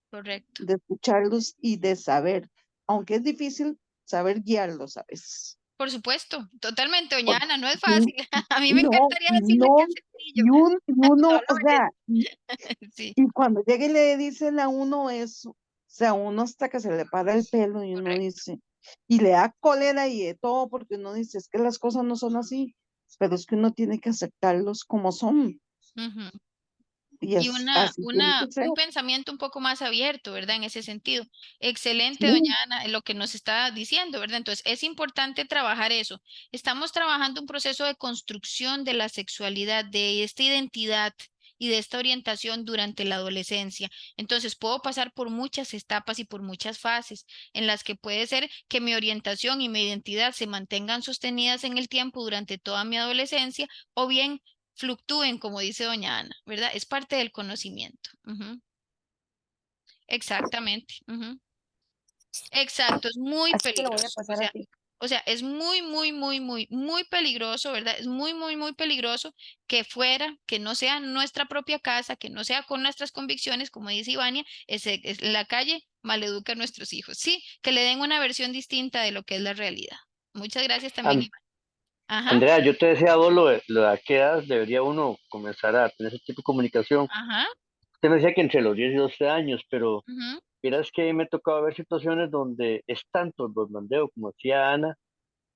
Correcto. de escucharlos y de saber, aunque es difícil saber guiarlos a veces. Por supuesto, totalmente, doña Porque Ana, no es fácil. A mí me no, encantaría decirle que no, es sencillo. y No uno, o lo sea, es. Sí, y cuando llega y le dicen a uno eso, o sea, uno hasta que se le para el pelo y uno correcto. dice, y le da cólera y de todo, porque uno dice, es que las cosas no son así, pero es que uno tiene que aceptarlos como son, Ujú. y Y es así tiene que ser. un pensamiento un poco más abierto, ¿verdad? En ese sentido. Excelente, doña Sí, Ana, lo que nos está diciendo, ¿verdad? Entonces, es importante trabajar eso. Estamos trabajando un proceso de construcción de la sexualidad, de esta identidad y de esta orientación durante la adolescencia. Entonces, puedo pasar por muchas etapas y por muchas fases en las que puede ser que mi orientación y mi identidad se mantengan sostenidas en el tiempo durante toda mi adolescencia, o bien fluctúen, como dice doña Ana, ¿verdad? Es parte del conocimiento. Ujú. Exactamente. Ujú. Exacto, es muy Así te lo voy a peligroso. pasar a ti. O sea, es muy peligroso, ¿verdad? Es muy peligroso que fuera, que no sea nuestra propia casa, que no sea con nuestras convicciones, como dice Ivania, es la calle maleduca a nuestros hijos. Sí, que le den una versión distinta de lo que es la realidad. Muchas gracias también, An- Ivania. Ajá, Andrea, yo te decía vos lo de a qué edad debería uno comenzar a tener ese tipo de comunicación. ajá, Usted me decía que entre los 10 y 12 años, pero ujú, miras que me ha tocado ver situaciones donde es tanto los bandeo, como decía Ana,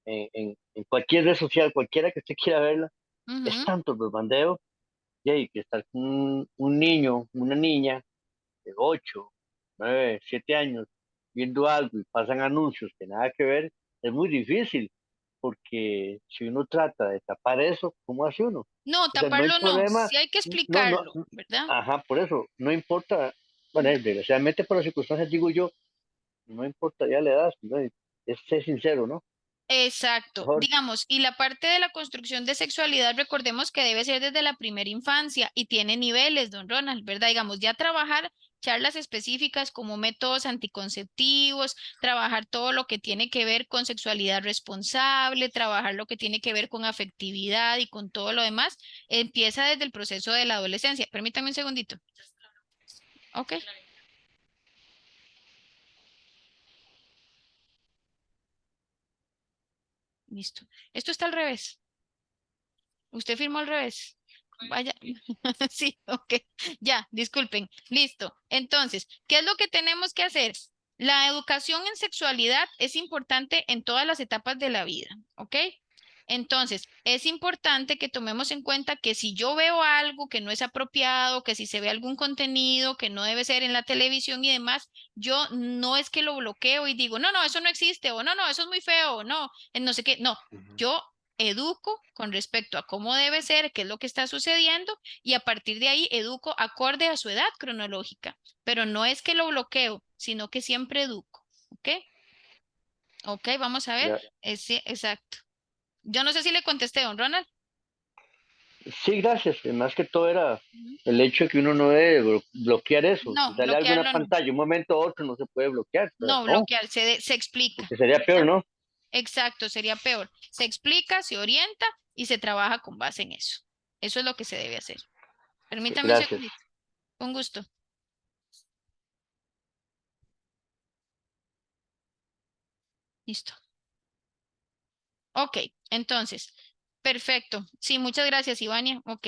en cualquier red social, cualquiera que usted quiera verla, es ujú. tanto los bandeos, y hay que estar con un niño, una niña de 8 9 7 años viendo algo y pasan anuncios que nada que ver, es muy difícil, porque si uno trata de tapar eso, ¿cómo hace uno? No, O sea, no hay taparlo no, problema, sí hay que no, no, explicarlo, ¿verdad? ajá, por eso, no importa, bueno, desgraciadamente por las circunstancias digo yo, no importa ya la edad, ¿no? Es ser sincero, ¿no? Exacto, Mejor, digamos, y la parte de la construcción de sexualidad, recordemos que debe ser desde la primera infancia y tiene niveles, don Ronald, ¿verdad? Digamos, ya trabajar charlas específicas como métodos anticonceptivos, trabajar todo lo que tiene que ver con sexualidad responsable, trabajar lo que tiene que ver con afectividad y con todo lo demás, empieza desde el proceso de la adolescencia. Permítame un segundito. Ok, listo. Esto está al revés. Usted firmó al revés. Vaya, sí, ok, ya, disculpen, listo. Entonces, ¿qué es lo que tenemos que hacer? La educación en sexualidad es importante en todas las etapas de la vida, ¿ok? Entonces, es importante que tomemos en cuenta que si yo veo algo que no es apropiado, que si se ve algún contenido que no debe ser en la televisión y demás, yo no es que lo bloqueo y digo, no, no, eso no existe, o no, no, eso es muy feo, o no, no sé qué, no, yo educo con respecto a cómo debe ser, qué es lo que está sucediendo y a partir de ahí educo acorde a su edad cronológica. Pero no es que lo bloqueo, sino que siempre educo. ¿Ok? Ok, vamos a ver. ya. Sí, exacto. Yo no sé si le contesté, don Ronald. Sí, gracias. Más que todo era Ujú. el hecho de que uno no debe bloquear eso. Si No, sale algo en la bloquearlo no. pantalla, un momento u otro no se puede bloquear, pero No, no, bloquear, se explica. porque sería peor, ¿Verdad? ¿no? Exacto, sería peor. Se explica, se orienta y se trabaja con base en eso. Eso es lo que se debe hacer. Permítame un Gracias. segundito. Con gusto. Listo. Ok, entonces, perfecto. Sí, muchas gracias, Ivania. Ok,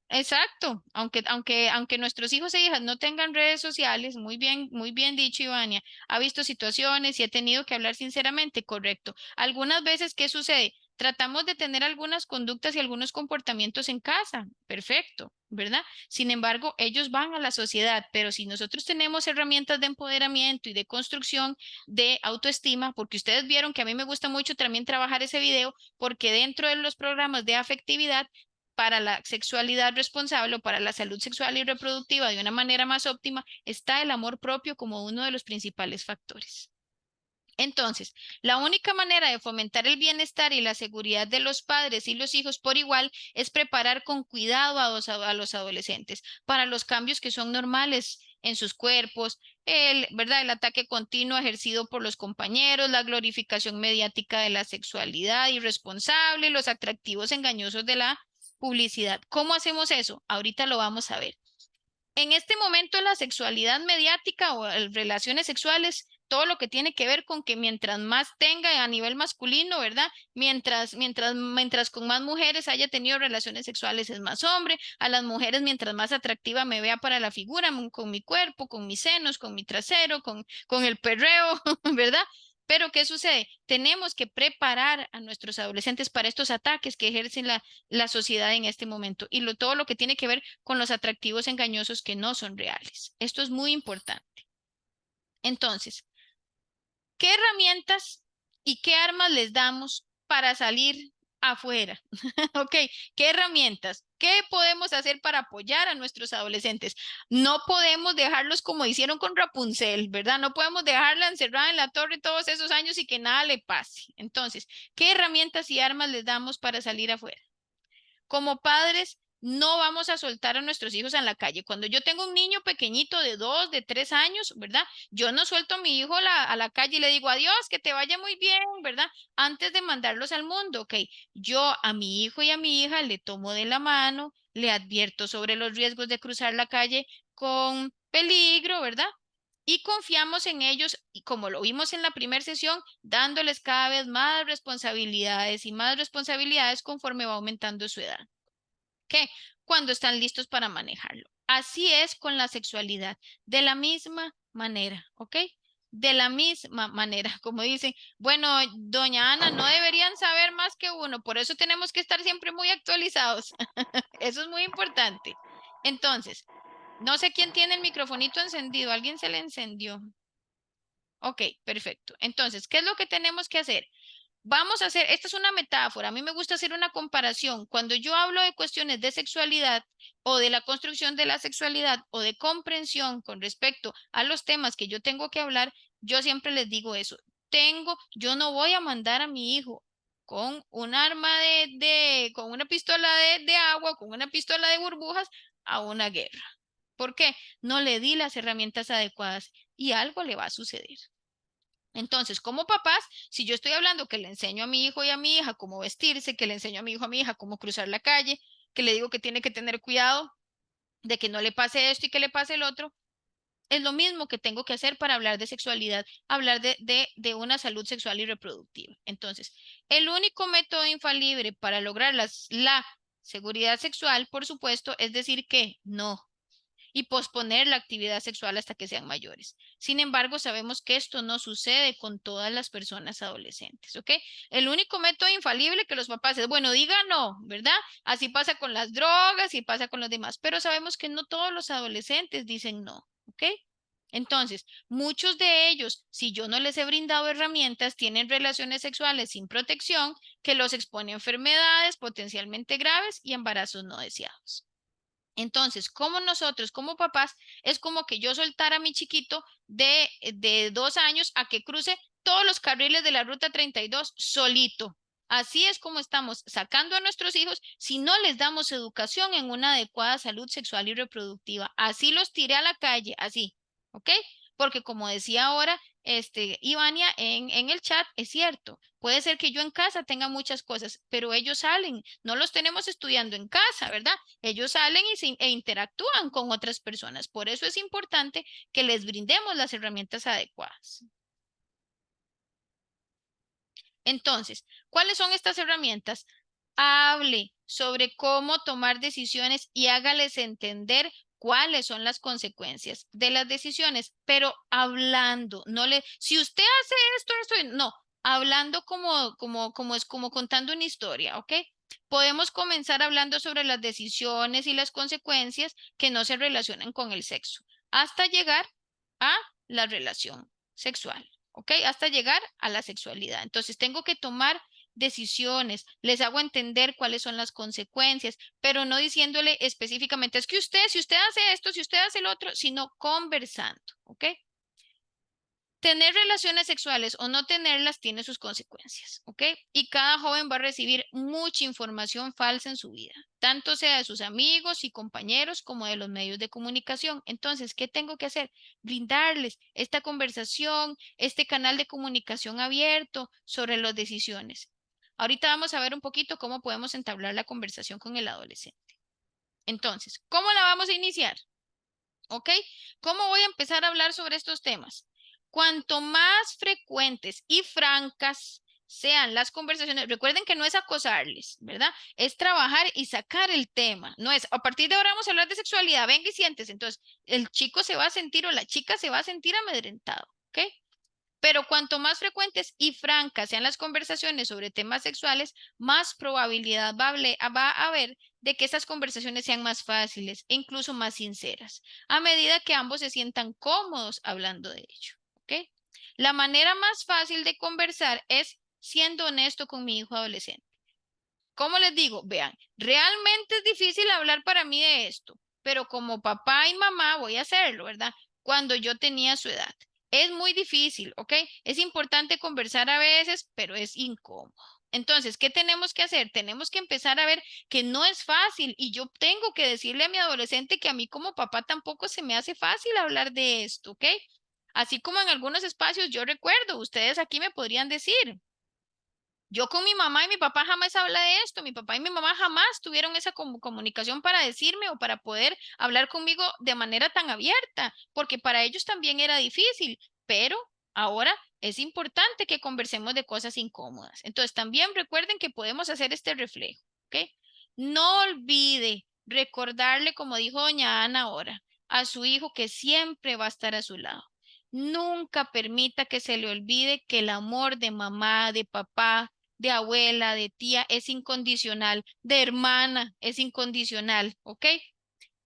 exacto. Aunque nuestros hijos e hijas no tengan redes sociales, muy bien dicho, Ivania. Ha visto situaciones y ha tenido que hablar sinceramente, correcto. Algunas veces, ¿qué sucede? Tratamos de tener algunas conductas y algunos comportamientos en casa, perfecto, ¿verdad? Sin embargo, ellos van a la sociedad, pero si nosotros tenemos herramientas de empoderamiento y de construcción de autoestima, porque ustedes vieron que a mí me gusta mucho también trabajar ese video, porque dentro de los programas de afectividad para la sexualidad responsable o para la salud sexual y reproductiva de una manera más óptima está el amor propio como uno de los principales factores. Entonces, la única manera de fomentar el bienestar y la seguridad de los padres y los hijos por igual es preparar con cuidado a los adolescentes para los cambios que son normales en sus cuerpos, ¿verdad? El ataque continuo ejercido por los compañeros, la glorificación mediática de la sexualidad irresponsable, los atractivos engañosos de la publicidad. ¿Cómo hacemos eso? Ahorita lo vamos a ver. En este momento la sexualidad mediática o relaciones sexuales, todo lo que tiene que ver con que mientras más tenga a nivel masculino, ¿verdad? Mientras con más mujeres haya tenido relaciones sexuales es más hombre. A las mujeres mientras más atractiva me vea para la figura, con mi cuerpo, con mis senos, con mi trasero, con el perreo, ¿verdad? Pero ¿qué sucede? Tenemos que preparar a nuestros adolescentes para estos ataques que ejerce la sociedad en este momento y todo lo que tiene que ver con los atractivos engañosos que no son reales. Esto es muy importante. Entonces, ¿qué herramientas y qué armas les damos para salir afuera? Ok, ¿qué herramientas? ¿Qué podemos hacer para apoyar a nuestros adolescentes? No podemos dejarlos como hicieron con Rapunzel, ¿verdad? No podemos dejarla encerrada en la torre todos esos años y que nada le pase. Entonces, ¿qué herramientas y armas les damos para salir afuera? Como padres, no vamos a soltar a nuestros hijos en la calle. Cuando yo tengo un niño pequeñito de 2, de 3 años, ¿verdad? Yo no suelto a mi hijo a la calle y le digo, adiós, que te vaya muy bien, ¿verdad? Antes de mandarlos al mundo, ¿ok? Yo a mi hijo y a mi hija le tomo de la mano, le advierto sobre los riesgos de cruzar la calle con peligro, ¿verdad? Y confiamos en ellos, y como lo vimos en la primera sesión, dándoles cada vez más responsabilidades y más responsabilidades conforme va aumentando su edad. ¿Qué? Cuando están listos para manejarlo. Así es con la sexualidad, de la misma manera, ¿ok? De la misma manera, como dicen, bueno, doña Ana, no deberían saber más que uno, por eso tenemos que estar siempre muy actualizados. Eso es muy importante. Entonces, no sé quién tiene el microfonito encendido, ¿alguien se le encendió? Ok, perfecto. Entonces, ¿qué es lo que tenemos que hacer? Vamos a hacer, esta es una metáfora, a mí me gusta hacer una comparación. Cuando yo hablo de cuestiones de sexualidad o de la construcción de la sexualidad o de comprensión con respecto a los temas que yo tengo que hablar, yo siempre les digo eso. Yo no voy a mandar a mi hijo con un arma con una pistola de agua, con una pistola de burbujas a una guerra. ¿Por qué? No le di las herramientas adecuadas y algo le va a suceder. Entonces, como papás, si yo estoy hablando que le enseño a mi hijo y a mi hija cómo vestirse, que le enseño a mi hijo y a mi hija cómo cruzar la calle, que le digo que tiene que tener cuidado de que no le pase esto y que le pase el otro, es lo mismo que tengo que hacer para hablar de sexualidad, hablar de una salud sexual y reproductiva. Entonces, el único método infalible para lograr la seguridad sexual, por supuesto, es decir que no, y posponer la actividad sexual hasta que sean mayores. Sin embargo, sabemos que esto no sucede con todas las personas adolescentes, ¿ok? El único método infalible que los papás es, bueno, diga no, ¿verdad? Así pasa con las drogas y pasa con los demás, pero sabemos que no todos los adolescentes dicen no, ¿ok? Entonces, muchos de ellos, si yo no les he brindado herramientas, tienen relaciones sexuales sin protección que los expone a enfermedades potencialmente graves y embarazos no deseados. Entonces, como nosotros, como papás, es como que yo soltara a mi chiquito de 2 años a que cruce todos los carriles de la ruta 32 solito. Así es como estamos sacando a nuestros hijos si no les damos educación en una adecuada salud sexual y reproductiva. Así los tiré a la calle, así, ¿ok? Porque como decía ahora, Ivania en el chat, es cierto, puede ser que yo en casa tenga muchas cosas, pero ellos salen, no los tenemos estudiando en casa, ¿verdad? Ellos salen e interactúan con otras personas. Por eso es importante que les brindemos las herramientas adecuadas. Entonces, ¿cuáles son estas herramientas? Hable sobre cómo tomar decisiones y hágales entender cuáles son las consecuencias de las decisiones, pero hablando, si usted hace no, hablando como contando una historia, ¿ok? Podemos comenzar hablando sobre las decisiones y las consecuencias que no se relacionan con el sexo, hasta llegar a la relación sexual, ¿ok? Hasta llegar a la sexualidad. Entonces, tengo que tomar decisiones, les hago entender cuáles son las consecuencias, pero no diciéndole específicamente, es que usted, si usted hace esto, si usted hace el otro, sino conversando, ¿ok? Tener relaciones sexuales o no tenerlas tiene sus consecuencias, ¿ok? Y cada joven va a recibir mucha información falsa en su vida, tanto sea de sus amigos y compañeros como de los medios de comunicación. Entonces, ¿qué tengo que hacer? Brindarles esta conversación, este canal de comunicación abierto sobre las decisiones. Ahorita vamos a ver un poquito cómo podemos entablar la conversación con el adolescente. Entonces, ¿cómo la vamos a iniciar? ¿Ok? ¿Cómo voy a empezar a hablar sobre estos temas? Cuanto más frecuentes y francas sean las conversaciones, recuerden que no es acosarles, ¿verdad? Es trabajar y sacar el tema. No es, a partir de ahora vamos a hablar de sexualidad, venga y siéntese. Entonces, el chico se va a sentir o la chica se va a sentir amedrentado, ¿ok? Pero cuanto más frecuentes y francas sean las conversaciones sobre temas sexuales, más probabilidad va a haber de que estas conversaciones sean más fáciles e incluso más sinceras, a medida que ambos se sientan cómodos hablando de ello. ¿Ok? La manera más fácil de conversar es siendo honesto con mi hijo adolescente. ¿Cómo les digo? Vean, realmente es difícil hablar para mí de esto, pero como papá y mamá voy a hacerlo, ¿verdad? Cuando yo tenía su edad. Es muy difícil, ¿ok? Es importante conversar a veces, pero es incómodo. Entonces, ¿qué tenemos que hacer? Tenemos que empezar a ver que no es fácil y yo tengo que decirle a mi adolescente que a mí como papá tampoco se me hace fácil hablar de esto, ¿ok? Así como en algunos espacios yo recuerdo, ustedes aquí me podrían decir, yo con mi mamá y mi papá jamás habla de esto. Mi papá y mi mamá jamás tuvieron esa comunicación para decirme o para poder hablar conmigo de manera tan abierta, porque para ellos también era difícil, pero ahora es importante que conversemos de cosas incómodas. Entonces, también recuerden que podemos hacer este reflejo, ¿ok? No olvide recordarle, como dijo doña Ana ahora, a su hijo que siempre va a estar a su lado. Nunca permita que se le olvide que el amor de mamá, de papá, de abuela, de tía es incondicional, de hermana es incondicional, ¿ok?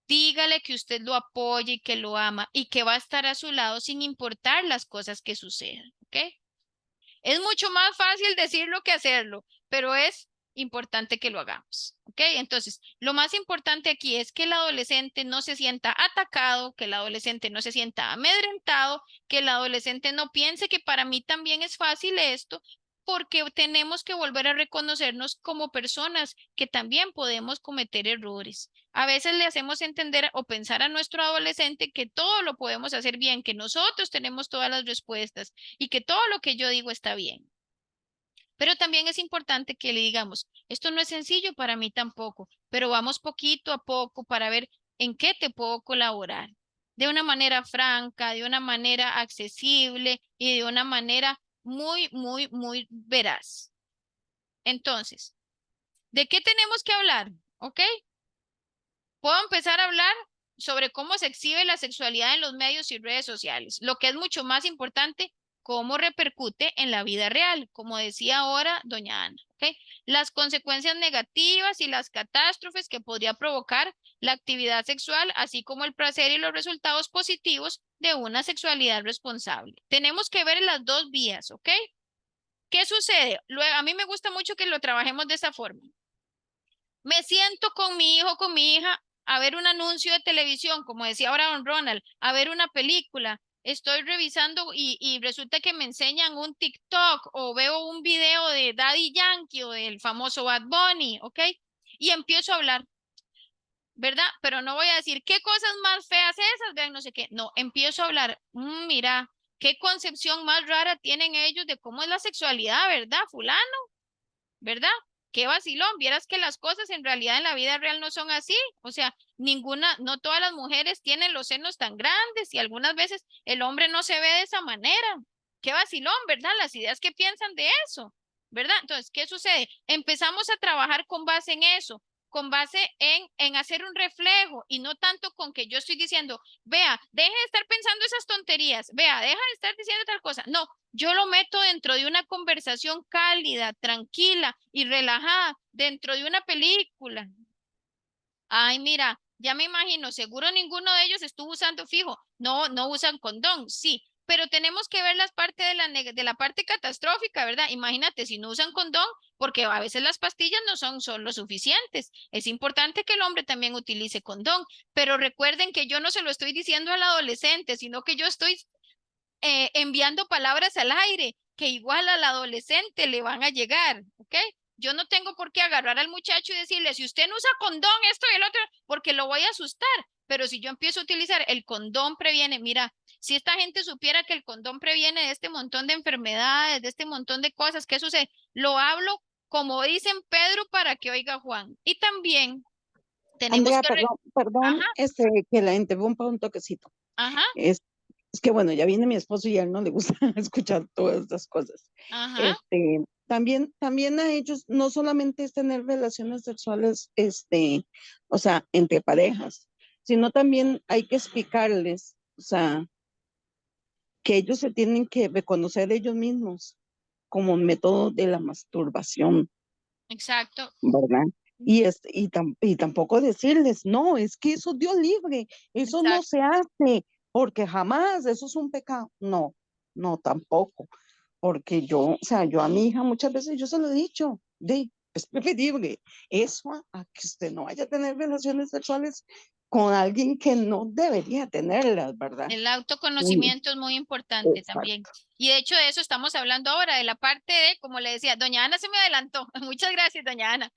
Dígale que usted lo apoya y que lo ama y que va a estar a su lado sin importar las cosas que sucedan, ¿ok? Es mucho más fácil decirlo que hacerlo, pero es importante que lo hagamos, ¿ok? Entonces, lo más importante aquí es que el adolescente no se sienta atacado, que el adolescente no se sienta amedrentado, que el adolescente no piense que para mí también es fácil esto, porque tenemos que volver a reconocernos como personas que también podemos cometer errores. A veces le hacemos entender o pensar a nuestro adolescente que todo lo podemos hacer bien, que nosotros tenemos todas las respuestas y que todo lo que yo digo está bien. Pero también es importante que le digamos, esto no es sencillo para mí tampoco, pero vamos poquito a poco para ver en qué te puedo colaborar. De una manera franca, de una manera accesible y de una manera muy veraz. Entonces, ¿de qué tenemos que hablar? ¿Ok? Puedo empezar a hablar sobre cómo se exhibe la sexualidad en los medios y redes sociales. Lo que es mucho más importante, cómo repercute en la vida real, como decía ahora doña Ana. ¿Okay? Las consecuencias negativas y las catástrofes que podría provocar la actividad sexual, así como el placer y los resultados positivos de una sexualidad responsable. Tenemos que ver las dos vías, ¿ok? ¿Qué sucede? Luego, a mí me gusta mucho que lo trabajemos de esa forma. Me siento con mi hijo, con mi hija, a ver un anuncio de televisión, como decía ahora don Ronald, a ver una película. Estoy revisando y resulta que me enseñan un TikTok o veo un video de Daddy Yankee o del famoso Bad Bunny, ¿ok? Y empiezo a hablar, ¿verdad? Pero no voy a decir qué cosas más feas esas, vean, no sé qué. No, empiezo a hablar, mira, qué concepción más rara tienen ellos de cómo es la sexualidad, ¿verdad, fulano? ¿Verdad? Qué vacilón, vieras que las cosas en realidad en la vida real no son así, o sea, no todas las mujeres tienen los senos tan grandes y algunas veces el hombre no se ve de esa manera. Qué vacilón, ¿verdad? Las ideas que piensan de eso, ¿verdad? Entonces, ¿qué sucede? Empezamos a trabajar con base en eso, con base en hacer un reflejo y no tanto con que yo estoy diciendo, vea, deje de estar pensando esas tonterías, vea, deja de estar diciendo tal cosa. No, yo lo meto dentro de una conversación cálida, tranquila y relajada, dentro de una película. Ay, mira, ya me imagino, seguro ninguno de ellos estuvo usando fijo. No, no usan condón, sí, pero tenemos que ver las partes de la parte catastrófica, ¿verdad? Imagínate, si no usan condón, porque a veces las pastillas no son solo suficientes. Es importante que el hombre también utilice condón, pero recuerden que yo no se lo estoy diciendo al adolescente, sino que yo estoy enviando palabras al aire que igual al adolescente le van a llegar, ¿ok? Yo no tengo por qué agarrar al muchacho y decirle, si usted no usa condón, esto y el otro, porque lo voy a asustar. Pero si yo empiezo a utilizar el condón previene, mira, si esta gente supiera que el condón previene de este montón de enfermedades, de este montón de cosas, ¿qué sucede? Lo hablo como dicen Pedro para que oiga Juan. Y también tenemos Andrea, que... perdón, Ajá, que la interrumpa un toquecito. ajá, Es que bueno, ya viene mi esposo y a él no le gusta escuchar todas estas cosas. ajá, También a ellos no solamente es tener relaciones sexuales, o sea, entre parejas, sino también hay que explicarles, o sea, que ellos se tienen que reconocer ellos mismos como método de la masturbación, exacto. ¿verdad? Y tampoco decirles, no, es que eso es Dios libre, eso no Exacto. se hace, porque jamás, eso es un pecado. No, no, tampoco, porque yo, o sea, yo a mi hija muchas veces yo se lo he dicho, es preferible eso a que usted no vaya a tener relaciones sexuales con alguien que no debería tenerlas, ¿verdad? El Mm, autoconocimiento es muy importante también. Exacto. Y de hecho de eso estamos hablando ahora, de la parte de, como le decía, doña Ana se me adelantó. Muchas gracias, doña Ana.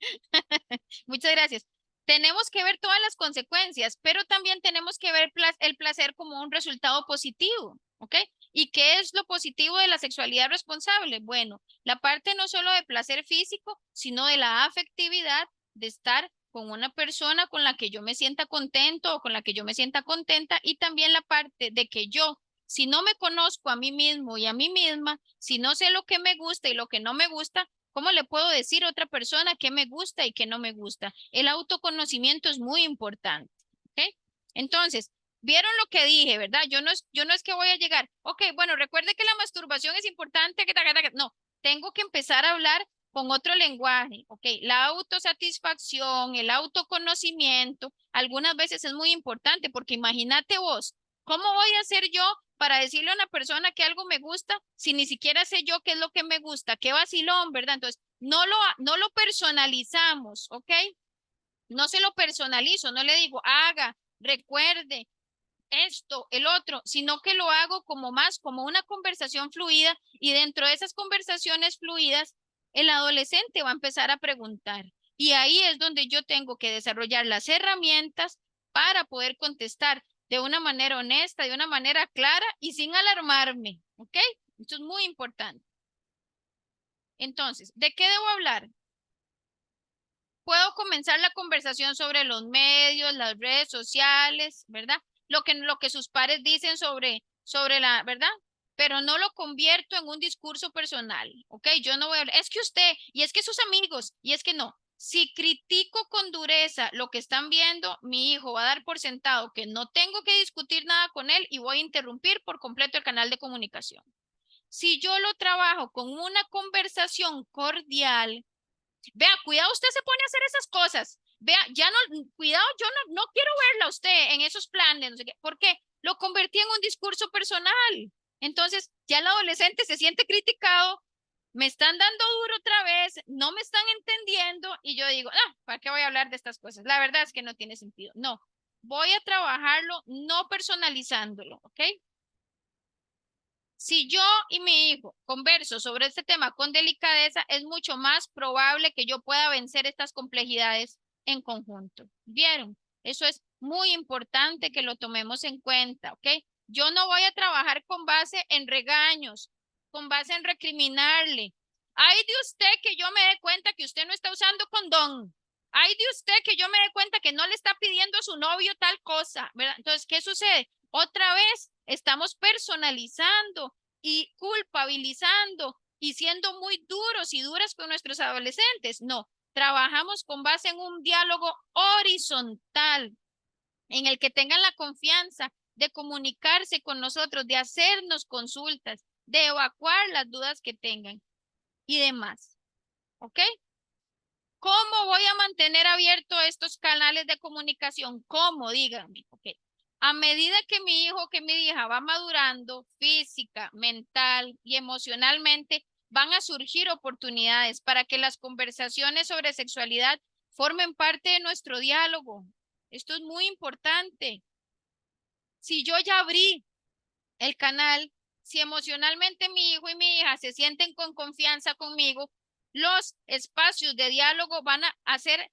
Muchas gracias. Tenemos que ver todas las consecuencias, pero también tenemos que ver el placer como un resultado positivo, ¿ok? ¿Y qué es lo positivo de la sexualidad responsable? Bueno, la parte no solo de placer físico, sino de la afectividad, de estar con una persona con la que yo me sienta contento o con la que yo me sienta contenta, y también la parte de que yo, si no me conozco a mí mismo y a mí misma, si no sé lo que me gusta y lo que no me gusta, ¿cómo le puedo decir a otra persona qué me gusta y qué no me gusta? El autoconocimiento es muy importante, ¿ok? Entonces, vieron lo que dije, ¿verdad? Yo no es que voy a llegar, ok, bueno, recuerde que la masturbación es importante, no, tengo que empezar a hablar con otro lenguaje, ¿ok? La autosatisfacción, el autoconocimiento, algunas veces es muy importante porque imagínate vos, ¿cómo voy a hacer yo para decirle a una persona que algo me gusta si ni siquiera sé yo qué es lo que me gusta? Qué vacilón, ¿verdad? Entonces, no lo personalizamos, ¿ok? No se lo personalizo, no le digo, haga, recuerde esto, el otro, sino que lo hago como más, como una conversación fluida, y dentro de esas conversaciones fluidas, el adolescente va a empezar a preguntar. Y ahí es donde yo tengo que desarrollar las herramientas para poder contestar de una manera honesta, de una manera clara y sin alarmarme, ¿ok? Esto es muy importante. Entonces, ¿de qué debo hablar? Puedo comenzar la conversación sobre los medios, las redes sociales, ¿verdad? Lo que sus pares dicen sobre la, ¿verdad? Pero no lo convierto en un discurso personal, ¿ok? Yo no voy a hablar, es que usted, y es que sus amigos, y es que no. Si critico con dureza lo que están viendo, mi hijo va a dar por sentado que no tengo que discutir nada con él y voy a interrumpir por completo el canal de comunicación. Si yo lo trabajo con una conversación cordial, vea, cuidado, usted se pone a hacer esas cosas. Vea, ya no, cuidado, yo no quiero verla a usted en esos planes, no sé qué, porque lo convertí en un discurso personal. Entonces, ya el adolescente se siente criticado, me están dando duro otra vez, no me están entendiendo, y yo digo, ah, ¿para qué voy a hablar de estas cosas? La verdad es que no tiene sentido. No, voy a trabajarlo no personalizándolo, ¿ok? Si yo y mi hijo converso sobre este tema con delicadeza, es mucho más probable que yo pueda vencer estas complejidades en conjunto. ¿Vieron? Eso es muy importante que lo tomemos en cuenta, ¿ok? Yo no voy a trabajar con base en regaños, con base en recriminarle. Ay de usted que yo me dé cuenta que usted no está usando condón. Ay de usted que yo me dé cuenta que no le está pidiendo a su novio tal cosa, ¿verdad? Entonces, ¿qué sucede? Otra vez estamos personalizando y culpabilizando y siendo muy duros y duras con nuestros adolescentes. No, trabajamos con base en un diálogo horizontal en el que tengan la confianza de comunicarse con nosotros, de hacernos consultas, de evacuar las dudas que tengan y demás. ¿Ok? ¿Cómo voy a mantener abiertos estos canales de comunicación? ¿Cómo? Díganme. ¿Ok? A medida que mi hijo o que mi hija va madurando física, mental y emocionalmente, van a surgir oportunidades para que las conversaciones sobre sexualidad formen parte de nuestro diálogo. Esto es muy importante. Si yo ya abrí el canal, si emocionalmente mi hijo y mi hija se sienten con confianza conmigo, los espacios de diálogo van a ser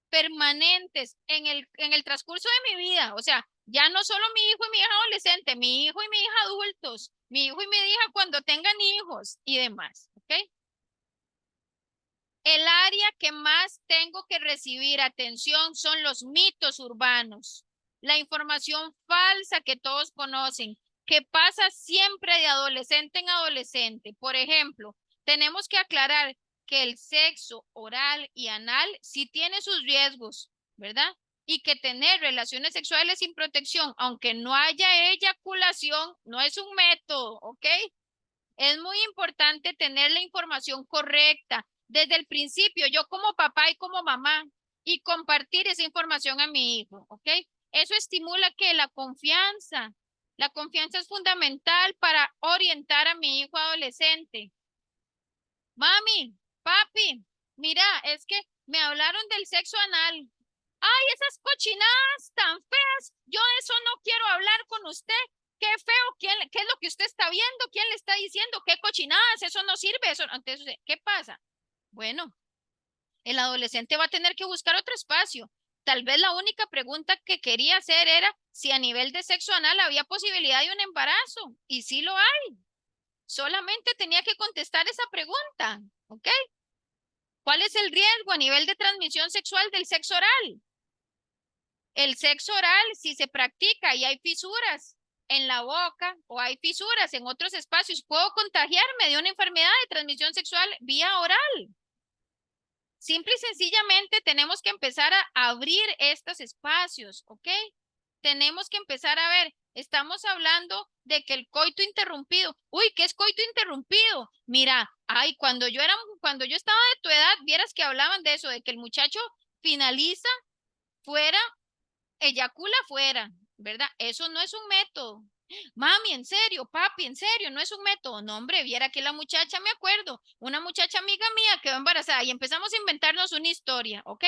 permanentes en el transcurso de mi vida. O sea, ya no solo mi hijo y mi hija adolescente, mi hijo y mi hija adultos, mi hijo y mi hija cuando tengan hijos y demás, ¿ok? El área que más tengo que recibir atención son los mitos urbanos, la información falsa que todos conocen, que pasa siempre de adolescente en adolescente. Por ejemplo, tenemos que aclarar que el sexo oral y anal sí tiene sus riesgos, ¿verdad? Y que tener relaciones sexuales sin protección, aunque no haya eyaculación, no es un método, ¿ok? Es muy importante tener la información correcta desde el principio, yo como papá y como mamá, y compartir esa información a mi hijo, ¿ok? Eso estimula que la confianza es fundamental para orientar a mi hijo adolescente. Mami, papi, mira, es que me hablaron del sexo anal. Ay, esas cochinadas tan feas, yo eso no quiero hablar con usted. Qué feo, ¿qué es lo que usted está viendo? ¿Quién le está diciendo? ¿Qué cochinadas? Eso no sirve. Eso. Entonces, ¿qué pasa? Bueno, el adolescente va a tener que buscar otro espacio. Tal vez la única pregunta que quería hacer era si a nivel de sexo anal había posibilidad de un embarazo. Y sí lo hay. Solamente tenía que contestar esa pregunta, ¿ok? ¿Cuál es el riesgo a nivel de transmisión sexual del sexo oral? El sexo oral, si se practica y hay fisuras en la boca o hay fisuras en otros espacios, puedo contagiarme de una enfermedad de transmisión sexual vía oral. Simple y sencillamente tenemos que empezar a abrir estos espacios, ¿ok? Tenemos que empezar a ver, estamos hablando de que el coito interrumpido, uy, ¿qué es coito interrumpido? Mira, ay, cuando yo estaba de tu edad, vieras que hablaban de eso, de que el muchacho finaliza fuera, eyacula fuera, ¿verdad? Eso no es un método. Mami, en serio, papi, en serio, no es un método. No, hombre, viera que la muchacha, me acuerdo, una muchacha amiga mía quedó embarazada y empezamos a inventarnos una historia, ¿ok?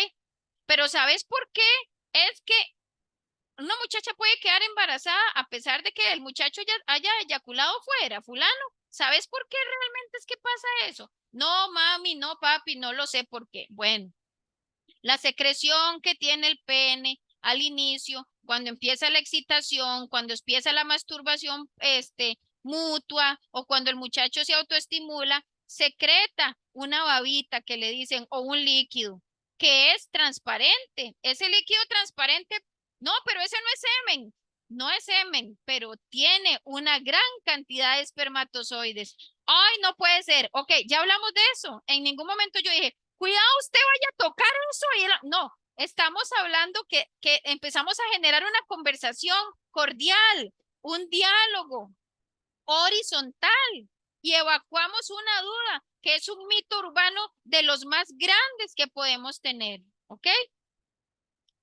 Pero ¿sabes por qué? Es que una muchacha puede quedar embarazada a pesar de que el muchacho ya haya eyaculado fuera, fulano. ¿Sabes por qué realmente es que pasa eso? No, mami, no, papi, no lo sé por qué. Bueno, la secreción que tiene el pene al inicio, cuando empieza la excitación, cuando empieza la masturbación mutua o cuando el muchacho se autoestimula, secreta una babita que le dicen o un líquido que es transparente. Ese líquido transparente, no, pero ese no es semen. No es semen, pero tiene una gran cantidad de espermatozoides. Ay, no puede ser. Ok, ya hablamos de eso. En ningún momento yo dije, cuidado, usted vaya a tocar eso. No, estamos hablando que empezamos a generar una conversación cordial, un diálogo horizontal y evacuamos una duda que es un mito urbano de los más grandes que podemos tener, ¿ok?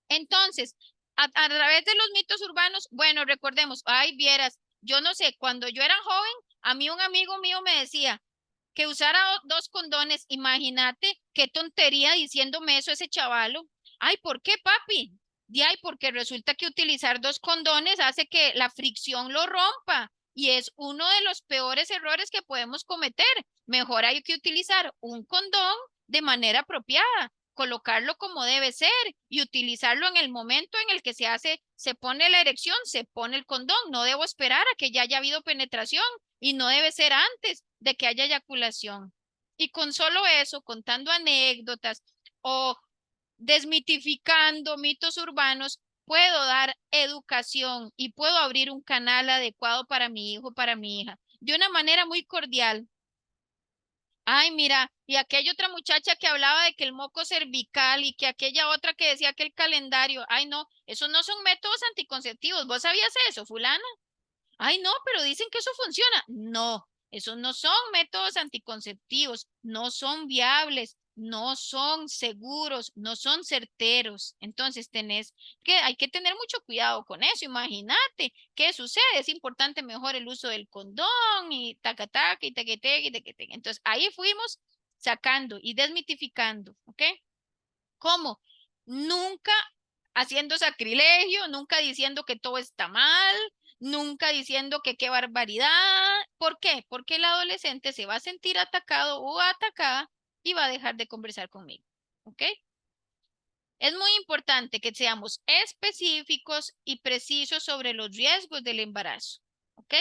Entonces, a través de los mitos urbanos, bueno, recordemos, ay, vieras, yo no sé, cuando yo era joven, a mí un amigo mío me decía, que usara dos condones, imagínate qué tontería diciéndome eso ese chavalo. Ay, ¿por qué, papi? Ay, porque resulta que utilizar dos condones hace que la fricción lo rompa y es uno de los peores errores que podemos cometer. Mejor hay que utilizar un condón de manera apropiada, colocarlo como debe ser y utilizarlo en el momento en el que se pone la erección, se pone el condón. No debo esperar a que ya haya habido penetración y no debe ser antes de que haya eyaculación. Y con solo eso, contando anécdotas o desmitificando mitos urbanos, puedo dar educación y puedo abrir un canal adecuado para mi hijo, para mi hija, de una manera muy cordial. Ay, mira, y aquella otra muchacha que hablaba de que el moco cervical y que aquella otra que decía que el calendario, ay, no, esos no son métodos anticonceptivos. ¿Vos sabías eso, fulana? Ay, no, pero dicen que eso funciona. No, esos no son métodos anticonceptivos, no son viables. no son seguros, no son certeros. Entonces hay que tener mucho cuidado con eso. Imagínate qué sucede. Es importante mejor el uso del condón y taca-taca y teque-teque y teque-teque. Entonces ahí fuimos sacando y desmitificando, ¿ok? ¿Cómo? Nunca haciendo sacrilegio, nunca diciendo que todo está mal, nunca diciendo que qué barbaridad. ¿Por qué? Porque el adolescente se va a sentir atacado o atacada y va a dejar de conversar conmigo. ¿Ok? Es muy importante que seamos específicos y precisos sobre los riesgos del embarazo. ¿Ok?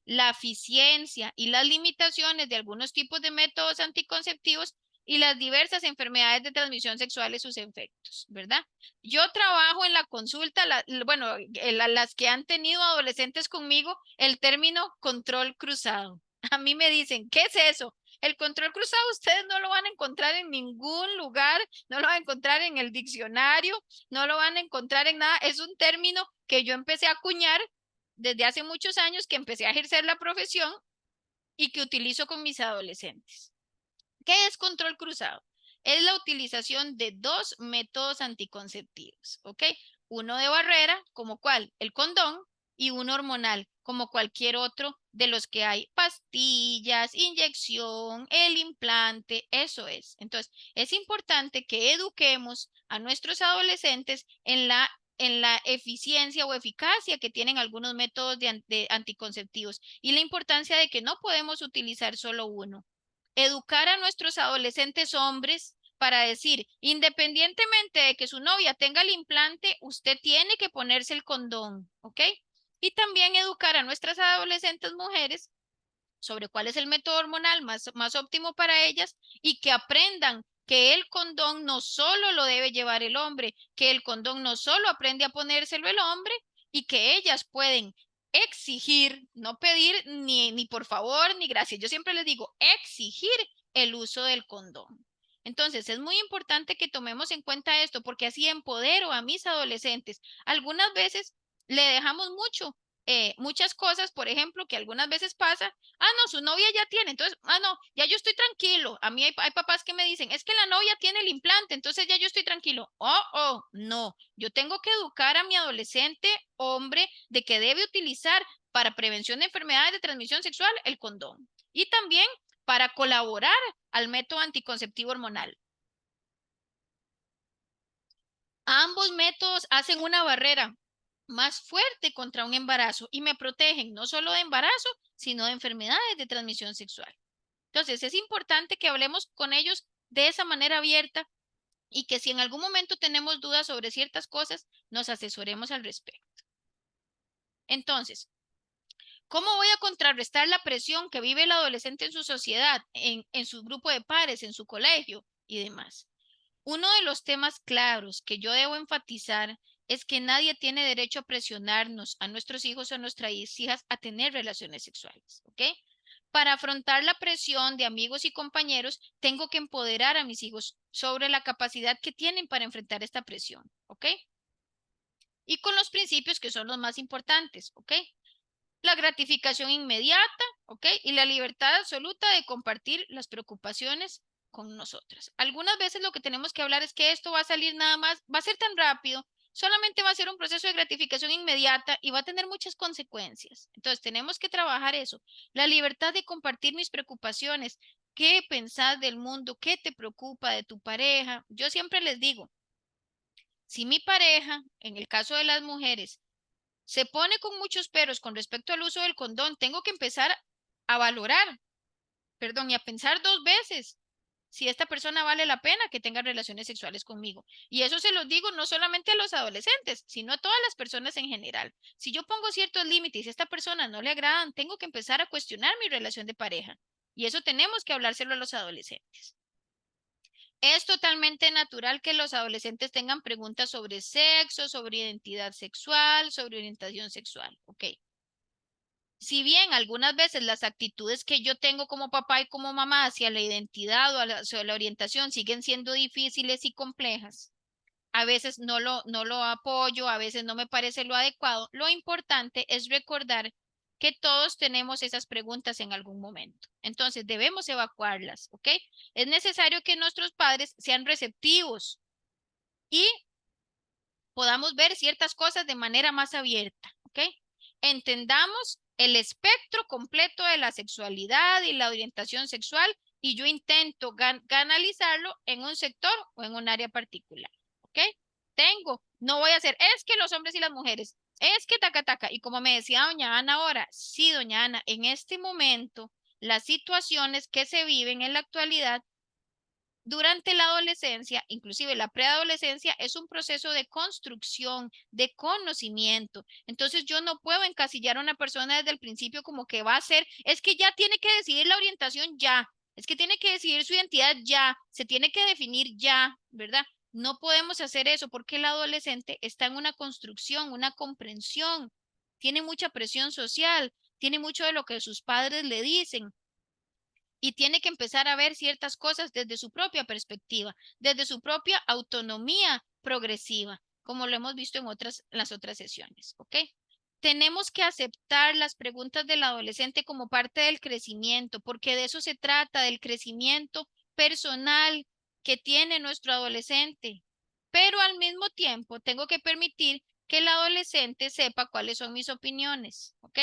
La eficiencia y las limitaciones de algunos tipos de métodos anticonceptivos y las diversas enfermedades de transmisión sexual y sus efectos, ¿verdad? Yo trabajo en la consulta, las que han tenido adolescentes conmigo, el término control cruzado. A mí me dicen, ¿qué es eso? El control cruzado ustedes no lo van a encontrar en ningún lugar, no lo van a encontrar en el diccionario, no lo van a encontrar en nada. Es un término que yo empecé a acuñar desde hace muchos años, que empecé a ejercer la profesión y que utilizo con mis adolescentes. ¿Qué es control cruzado? Es la utilización de dos métodos anticonceptivos, ¿ok? Uno de barrera, como cuál, el condón, y uno hormonal, como cualquier otro de los que hay, pastillas, inyección, el implante, eso es. Entonces, es importante que eduquemos a nuestros adolescentes en la eficiencia o eficacia que tienen algunos métodos de anticonceptivos y la importancia de que no podemos utilizar solo uno. Educar a nuestros adolescentes hombres para decir, independientemente de que su novia tenga el implante, usted tiene que ponerse el condón, ¿ok? Y también educar a nuestras adolescentes mujeres sobre cuál es el método hormonal más óptimo para ellas y que aprendan que el condón no solo lo debe llevar el hombre, que el condón no solo aprende a ponérselo el hombre y que ellas pueden exigir, no pedir ni por favor ni gracias. Yo siempre les digo, exigir el uso del condón. Entonces, es muy importante que tomemos en cuenta esto porque así empodero a mis adolescentes. Algunas veces le dejamos muchas cosas, por ejemplo, que algunas veces pasa. No, su novia ya tiene, entonces, no, ya yo estoy tranquilo. A mí hay papás que me dicen, es que la novia tiene el implante, entonces ya yo estoy tranquilo. No, yo tengo que educar a mi adolescente hombre de que debe utilizar para prevención de enfermedades de transmisión sexual el condón y también para colaborar al método anticonceptivo hormonal. Ambos métodos hacen una barrera más fuerte contra un embarazo y me protegen no solo de embarazo, sino de enfermedades de transmisión sexual. Entonces, es importante que hablemos con ellos de esa manera abierta y que si en algún momento tenemos dudas sobre ciertas cosas, nos asesoremos al respecto. Entonces, ¿cómo voy a contrarrestar la presión que vive el adolescente en su sociedad, en su grupo de pares, en su colegio y demás? Uno de los temas claros que yo debo enfatizar es que nadie tiene derecho a presionarnos a nuestros hijos o a nuestras hijas a tener relaciones sexuales, ¿ok? Para afrontar la presión de amigos y compañeros, tengo que empoderar a mis hijos sobre la capacidad que tienen para enfrentar esta presión, ¿ok? Y con los principios que son los más importantes, ¿ok? La gratificación inmediata, ¿ok? Y la libertad absoluta de compartir las preocupaciones con nosotras. Algunas veces lo que tenemos que hablar es que esto va a salir nada más, va a ser tan rápido, solamente va a ser un proceso de gratificación inmediata y va a tener muchas consecuencias. Entonces tenemos que trabajar eso. La libertad de compartir mis preocupaciones. ¿Qué pensás del mundo? ¿Qué te preocupa de tu pareja? Yo siempre les digo, si mi pareja, en el caso de las mujeres, se pone con muchos peros con respecto al uso del condón, tengo que empezar a valorar, y a pensar dos veces si esta persona vale la pena que tenga relaciones sexuales conmigo. Y eso se lo digo no solamente a los adolescentes, sino a todas las personas en general. Si yo pongo ciertos límites y a esta persona no le agradan, tengo que empezar a cuestionar mi relación de pareja. Y eso tenemos que hablárselo a los adolescentes. Es totalmente natural que los adolescentes tengan preguntas sobre sexo, sobre identidad sexual, sobre orientación sexual. Ok. Si bien algunas veces las actitudes que yo tengo como papá y como mamá hacia la identidad o hacia la orientación siguen siendo difíciles y complejas, a veces no lo apoyo, a veces no me parece lo adecuado, lo importante es recordar que todos tenemos esas preguntas en algún momento. Entonces, debemos evacuarlas, ¿ok? Es necesario que nuestros padres sean receptivos y podamos ver ciertas cosas de manera más abierta, ¿ok? Entendamos el espectro completo de la sexualidad y la orientación sexual y yo intento canalizarlo en un sector o en un área particular, ¿ok? No voy a hacer, es que los hombres y las mujeres, es que taca, y como me decía doña Ana ahora, sí, doña Ana, en este momento, las situaciones que se viven en la actualidad durante la adolescencia, inclusive la preadolescencia, es un proceso de construcción, de conocimiento. Entonces yo no puedo encasillar a una persona desde el principio como que va a ser, es que ya tiene que decidir la orientación ya, es que tiene que decidir su identidad ya, se tiene que definir ya, ¿verdad? No podemos hacer eso porque el adolescente está en una construcción, una comprensión, tiene mucha presión social, tiene mucho de lo que sus padres le dicen y tiene que empezar a ver ciertas cosas desde su propia perspectiva, desde su propia autonomía progresiva, como lo hemos visto en las otras sesiones, ¿ok? Tenemos que aceptar las preguntas del adolescente como parte del crecimiento, porque de eso se trata, del crecimiento personal que tiene nuestro adolescente. Pero al mismo tiempo tengo que permitir que el adolescente sepa cuáles son mis opiniones, ¿ok?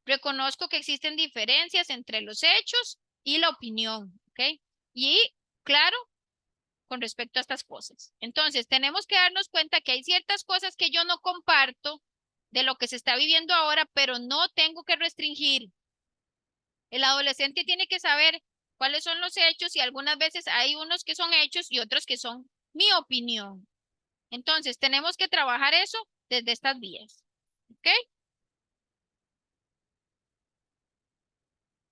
Reconozco que existen diferencias entre los hechos y la opinión, ¿ok? Y claro, con respecto a estas cosas. Entonces, tenemos que darnos cuenta que hay ciertas cosas que yo no comparto de lo que se está viviendo ahora, pero no tengo que restringir. El adolescente tiene que saber cuáles son los hechos y algunas veces hay unos que son hechos y otros que son mi opinión. Entonces, tenemos que trabajar eso desde estas vías, ¿ok?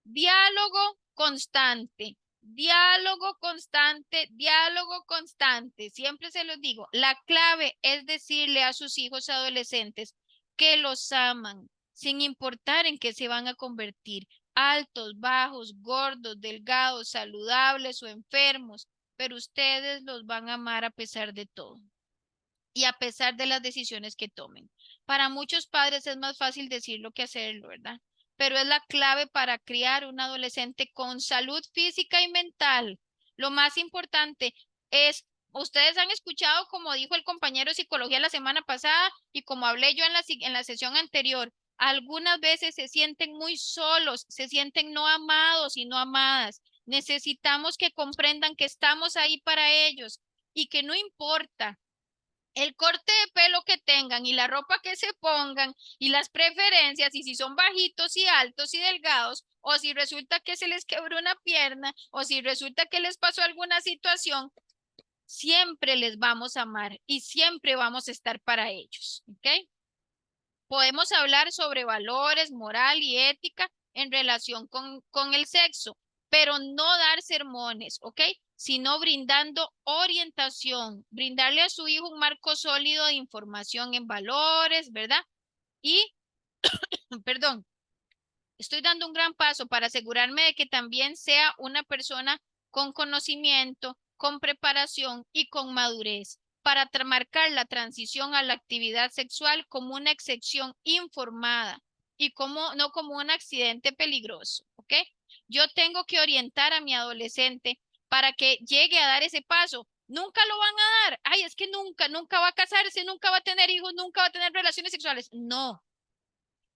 Diálogo constante, diálogo constante, diálogo constante. Siempre se los digo, la clave es decirle a sus hijos adolescentes que los aman, sin importar en qué se van a convertir, altos, bajos, gordos, delgados, saludables o enfermos, pero ustedes los van a amar a pesar de todo y a pesar de las decisiones que tomen. Para muchos padres es más fácil decirlo que hacerlo, ¿verdad? Pero es la clave para criar un adolescente con salud física y mental. Lo más importante es, ustedes han escuchado, como dijo el compañero de psicología la semana pasada y como hablé yo en la sesión anterior, algunas veces se sienten muy solos, se sienten no amados y no amadas. Necesitamos que comprendan que estamos ahí para ellos y que no importa el corte de pelo que tengan y la ropa que se pongan y las preferencias y si son bajitos y altos y delgados o si resulta que se les quebró una pierna o si resulta que les pasó alguna situación, siempre les vamos a amar y siempre vamos a estar para ellos, ¿ok? Podemos hablar sobre valores, moral y ética en relación con el sexo, pero no dar sermones, ¿ok? Sino brindando orientación, brindarle a su hijo un marco sólido de información en valores, ¿verdad? Y, perdón, estoy dando un gran paso para asegurarme de que también sea una persona con conocimiento, con preparación y con madurez para marcar la transición a la actividad sexual como una excepción informada y no como un accidente peligroso, ¿ok? Yo tengo que orientar a mi adolescente para que llegue a dar ese paso. Nunca lo van a dar. Ay, es que nunca va a casarse, nunca va a tener hijos, nunca va a tener relaciones sexuales. No,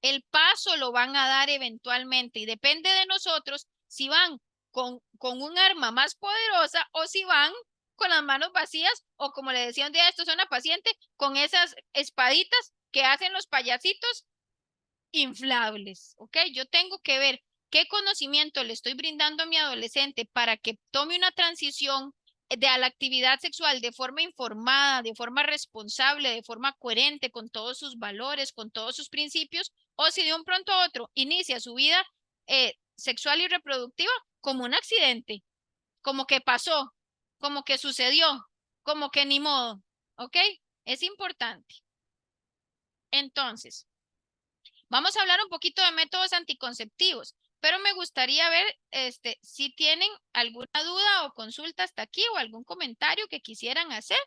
el paso lo van a dar eventualmente y depende de nosotros si van con un arma más poderosa o si van con las manos vacías o como le decía un día esto es una paciente con esas espaditas que hacen los payasitos inflables, ¿ok? Yo tengo que ver qué conocimiento le estoy brindando a mi adolescente para que tome una transición a la actividad sexual de forma informada, de forma responsable, de forma coherente con todos sus valores, con todos sus principios, o si de un pronto a otro inicia su vida sexual y reproductiva como un accidente, como que pasó, como que sucedió, como que ni modo, ¿ok? Es importante. Entonces, vamos a hablar un poquito de métodos anticonceptivos, pero me gustaría ver si tienen alguna duda o consulta hasta aquí o algún comentario que quisieran hacer.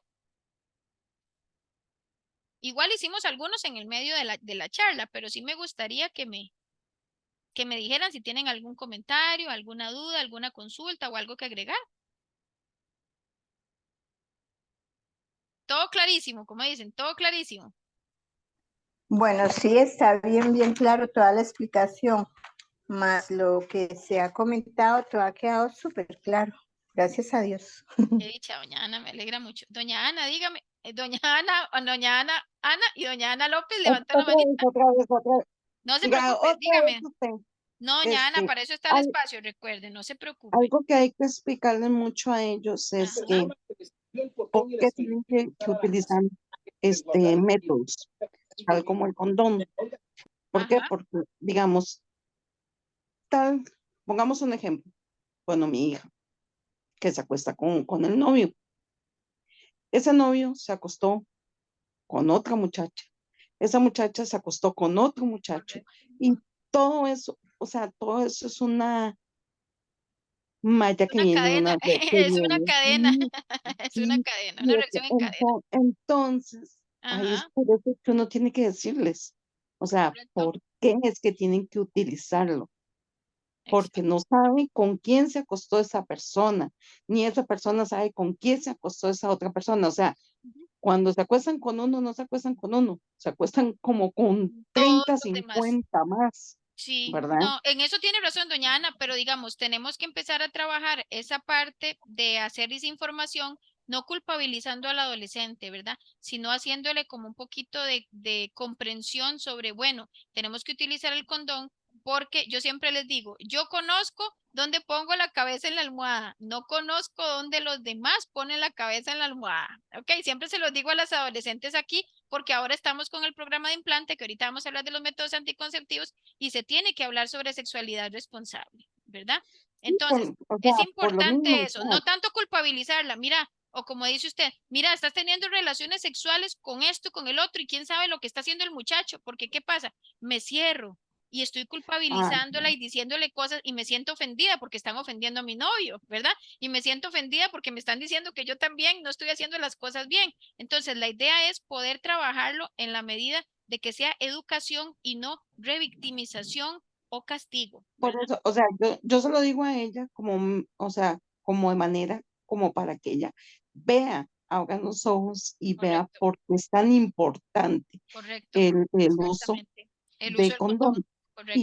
Igual hicimos algunos en el medio de la charla, pero sí me gustaría que me que me dijeran si tienen algún comentario, alguna duda, alguna consulta o algo que agregar. Todo clarísimo, como dicen, todo clarísimo. Bueno, sí está bien claro toda la explicación, más lo que se ha comentado, todo ha quedado súper claro. Gracias a Dios. Qué dicha, doña Ana, me alegra mucho. Doña Ana, dígame, Ana y doña Ana López, levanta la manita. Otra vez. No se Diga, preocupe, otra vez dígame. usted. No, doña Ana, Este, para eso está el al- espacio, recuerde, no se preocupe. algo que hay que explicarle mucho a ellos es Ajá. que por qué tienen que utilizar métodos, tal como el condón. ¿Por qué? Ajá. Porque, digamos, pongamos un ejemplo. Bueno, mi hija, que se acuesta con el novio. Ese novio se acostó con otra muchacha. Esa muchacha se acostó con otro muchacho. Y todo eso, o sea, todo eso es una malla que Una viene, cadena, una red que es una viene. cadena, Sí, es una sí, cadena, y una reacción en cadena. entonces, ahí es Ajá, por eso que uno tiene que decirles, o sea, correcto, ¿por qué es que tienen que utilizarlo? Porque exacto. no saben con quién se acostó esa persona, ni esa persona sabe con quién se acostó esa otra persona. O sea, Ujú. cuando se acuestan con uno, no se acuestan con uno, se acuestan como con Todos 30, los demás. 50 más, Sí, ¿verdad? no, en eso tiene razón, doña Ana, pero digamos, tenemos que empezar a trabajar esa parte de hacer esa información, no culpabilizando al adolescente, ¿verdad? Sino haciéndole como un poquito de comprensión sobre, bueno, tenemos que utilizar el condón porque yo siempre les digo, yo conozco dónde pongo la cabeza en la almohada, no conozco dónde los demás ponen la cabeza en la almohada, ¿ok? Siempre se los digo a las adolescentes aquí porque ahora estamos con el programa de implante, que ahorita vamos a hablar de los métodos anticonceptivos y se tiene que hablar sobre sexualidad responsable, ¿verdad? Sí, Entonces, o sea, es por lo mismo, importante o eso, sea, no tanto culpabilizarla, mira, o como dice usted, mira, estás teniendo relaciones sexuales con esto, con el otro, y quién sabe lo que está haciendo el muchacho, porque ¿qué pasa? Me cierro y estoy ah, culpabilizándola y diciéndole cosas y me siento ofendida porque están ofendiendo a mi novio, ¿verdad? Y me siento ofendida porque me están diciendo que yo también no estoy haciendo las cosas bien. Entonces, la idea es poder trabajarlo en la medida de que sea educación y no revictimización o castigo, por ¿verdad? eso, o sea, yo se lo digo a ella como, o sea, como de manera, como para que ella vea, abra los ojos y vea Correcto, por qué es tan importante correcto, el uso exactamente. El uso de del condón, condón. correcto.